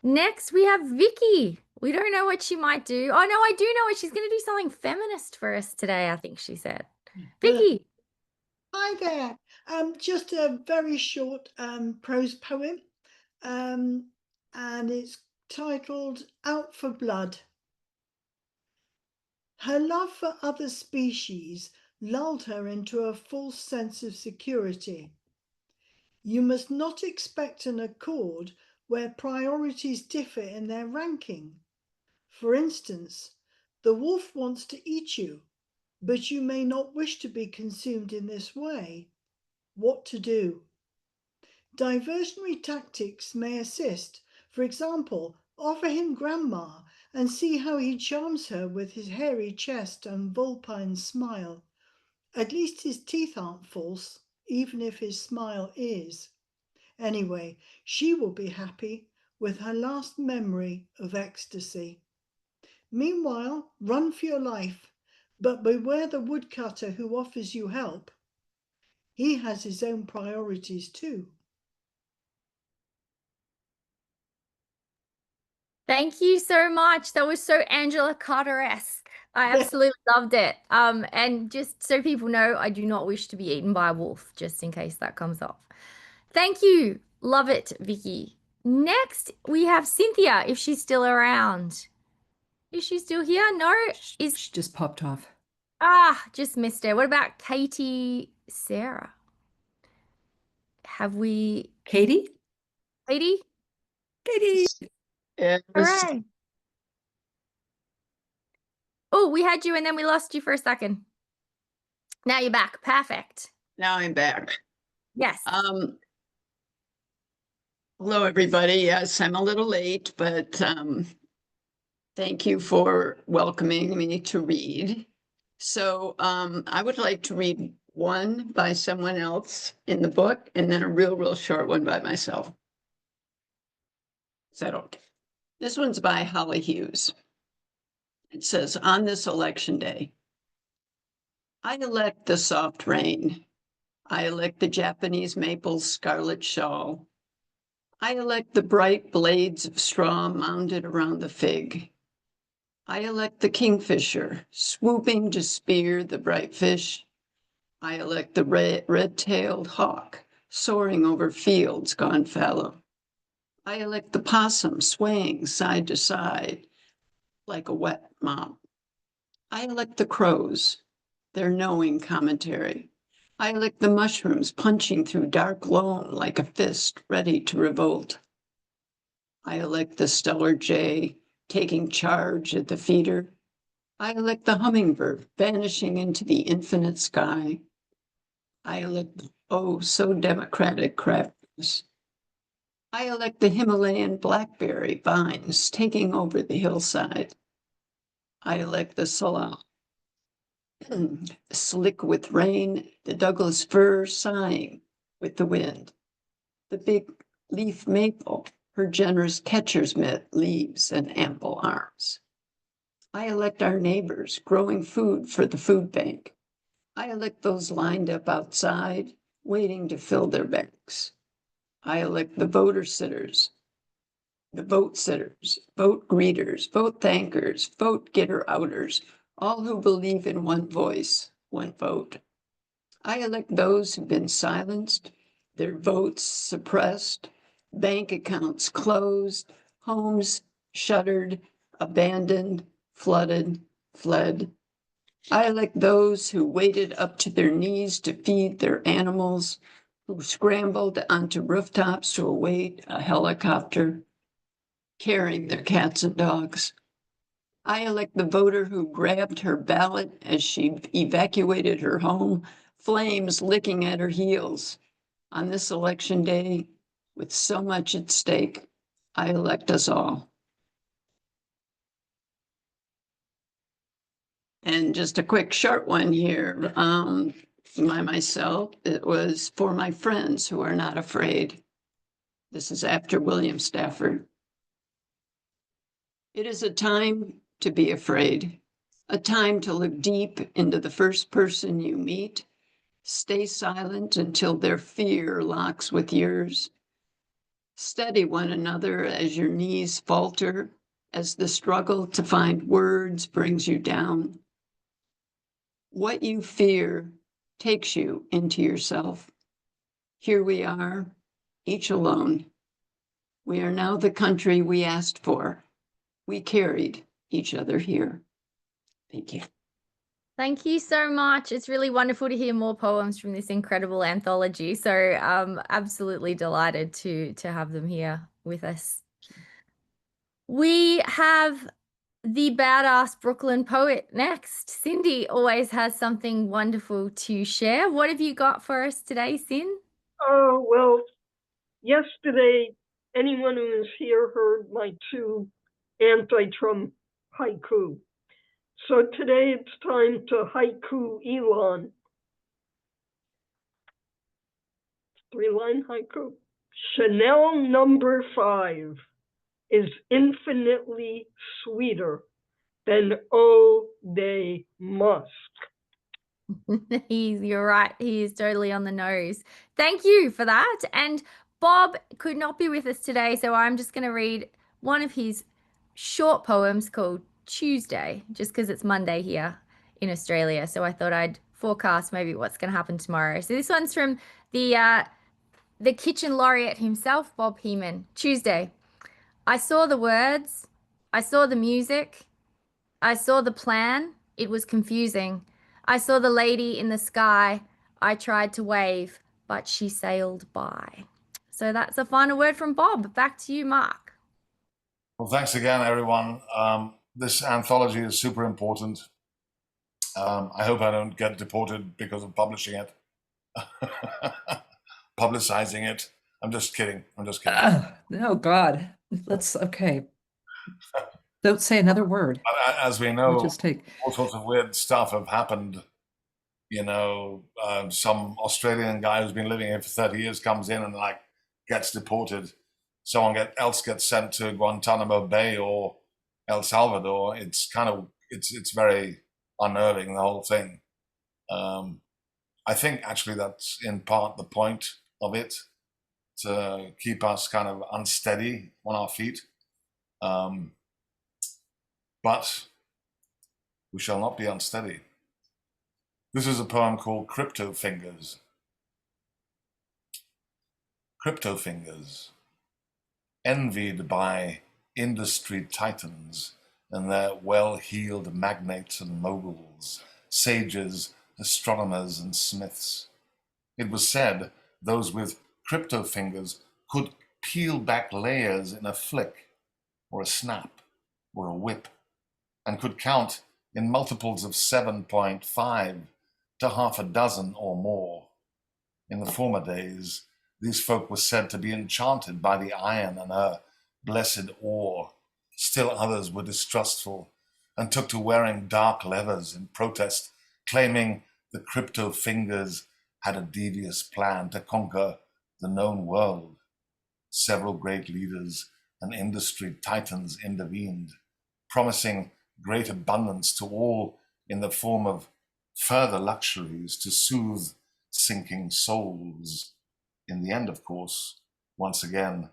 Next, we have Vicky. We don't know what she might do. Oh, no, I do know it. She's going to do something feminist for us today, I think she said. Vicky. Hi there. Just a very short prose poem, and it's titled Out for Blood. Her love for other species lulled her into a false sense of security. You must not expect an accord where priorities differ in their ranking. For instance, the wolf wants to eat you, but you may not wish to be consumed in this way. What to do? Diversionary tactics may assist. For example, offer him grandma and see how he charms her with his hairy chest and vulpine smile. At least his teeth aren't false, even if his smile is. Anyway, she will be happy with her last memory of ecstasy. Meanwhile, run for your life, but beware the woodcutter who offers you help. He has his own priorities too. Thank you so much. That was so Angela Carter-esque. I Yeah. absolutely loved it. And just so people know, I do not wish to be eaten by a wolf, just in case that comes up. Thank you. Love it, Vicky. Next, we have Cynthia, if she's still around. Is she still here? No. She just popped off. Just missed her. What about Katie, Sarah? Have we... Katie? Katie? Katie! Hooray. Oh, we had you and then we lost you for a second. Now you're back. Perfect. Now I'm back. Yes. Hello, everybody. Yes, I'm a little late, but thank you for welcoming me to read. So I would like to read one by someone else in the book and then a real short one by myself. Is that okay? This one's by Holly Hughes. It says, on this election day, I elect the soft rain. I elect the Japanese maple's scarlet shawl. I elect the bright blades of straw mounded around the fig. I elect the kingfisher, swooping to spear the bright fish. I elect the red-tailed hawk, soaring over fields gone fallow. I elect the possum, swaying side to side like a wet mop. I elect the crows, their knowing commentary. I elect the mushrooms, punching through dark loam like a fist ready to revolt. I elect the stellar jay, taking charge at the feeder. I elect the hummingbird, vanishing into the infinite sky. I elect the oh so democratic crackers. I elect the Himalayan blackberry vines, taking over the hillside. I elect the salal, slick with rain, the Douglas fir sighing with the wind, the big leaf maple, her generous catcher's mitt leaves and ample arms. I elect our neighbors, growing food for the food bank. I elect those lined up outside, waiting to fill their bags. I elect the voter sitters, the vote sitters, vote greeters, vote thankers, vote getter-outers, all who believe in one voice, one vote. I elect those who've been silenced, their votes suppressed, bank accounts closed, homes shuttered, abandoned, flooded, fled. I elect those who waded up to their knees to feed their animals, who scrambled onto rooftops to await a helicopter, carrying their cats and dogs. I elect the voter who grabbed her ballot as she evacuated her home, flames licking at her heels. On this election day, with so much at stake, I elect us all. And just a quick short one here. Myself, it was for my friends who are not afraid. This is after William Stafford. It is a time to be afraid, a time to look deep into the first person you meet. Stay silent until their fear locks with yours. Steady one another as your knees falter, as the struggle to find words brings you down. What you fear takes you into yourself. Here we are, each alone. We are now the country we asked for. We carried each other here. Thank you. Thank you so much. It's really wonderful to hear more poems from this incredible anthology. So absolutely delighted to have them here with us. We have the badass Brooklyn poet next. Cindy always has something wonderful to share. What have you got for us today, Cin? Oh, well, yesterday, anyone who is here heard my 2 anti-Trump haiku. So today it's time to haiku Elon. 3-line haiku. Chanel number 5 is infinitely sweeter than Eau de Musk. You're right. He is totally on the nose. Thank you for that. And Bob could not be with us today, so I'm just going to read one of his short poems called Tuesday, just because it's Monday here in Australia. So I thought I'd forecast maybe what's going to happen tomorrow. So this one's from the kitchen laureate himself, Bob Heeman. Tuesday. I saw the words. I saw the music. I saw the plan. It was confusing. I saw the lady in the sky. I tried to wave, but she sailed by. So that's a final word from Bob. Back to you, Mark. Well, thanks again, everyone. This anthology is super important. I hope I don't get deported because of publishing it, publicizing it. I'm just kidding. I'm just kidding. Oh, God. Let's, okay. Don't say another word. But as we We'll know, just take. all sorts of weird stuff have happened. You know, some Australian guy who's been living here for 30 years comes in and like gets deported. Someone else gets sent to Guantanamo Bay or El Salvador. It's kind of, it's very unnerving, the whole thing. I think actually that's in part the point of it, to keep us kind of unsteady on our feet. But we shall not be unsteady. This is a poem called Crypto Fingers. Crypto Fingers, envied by industry titans and their well-heeled magnates and moguls, sages, astronomers, and smiths. It was said those with crypto fingers could peel back layers in a flick, or a snap, or a whip, and could count in multiples of 7.5 to half a dozen or more. In the former days, these folk were said to be enchanted by the iron and her blessed ore. Still others were distrustful and took to wearing dark levers in protest, claiming the crypto fingers had a devious plan to conquer the known world. Several great leaders and industry titans intervened, promising great abundance to all in the form of further luxuries to soothe sinking souls. In the end, of course, once again,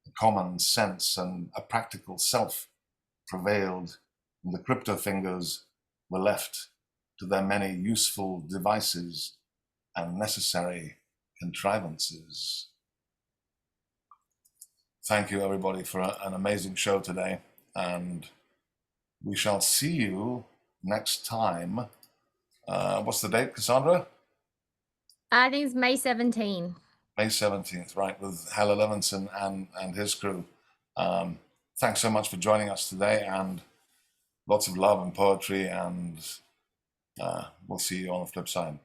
a common sense and a practical self prevailed, and the crypto fingers were left to their many useful devices and necessary contrivances. Thank you, everybody, for an amazing show today, and we shall see you next time. What's the date, Cassandra? I think it's May 17. May 17th, right, with Hal Levinson and his crew. Thanks so much for joining us today, and lots of love and poetry, and we'll see you on the flip side.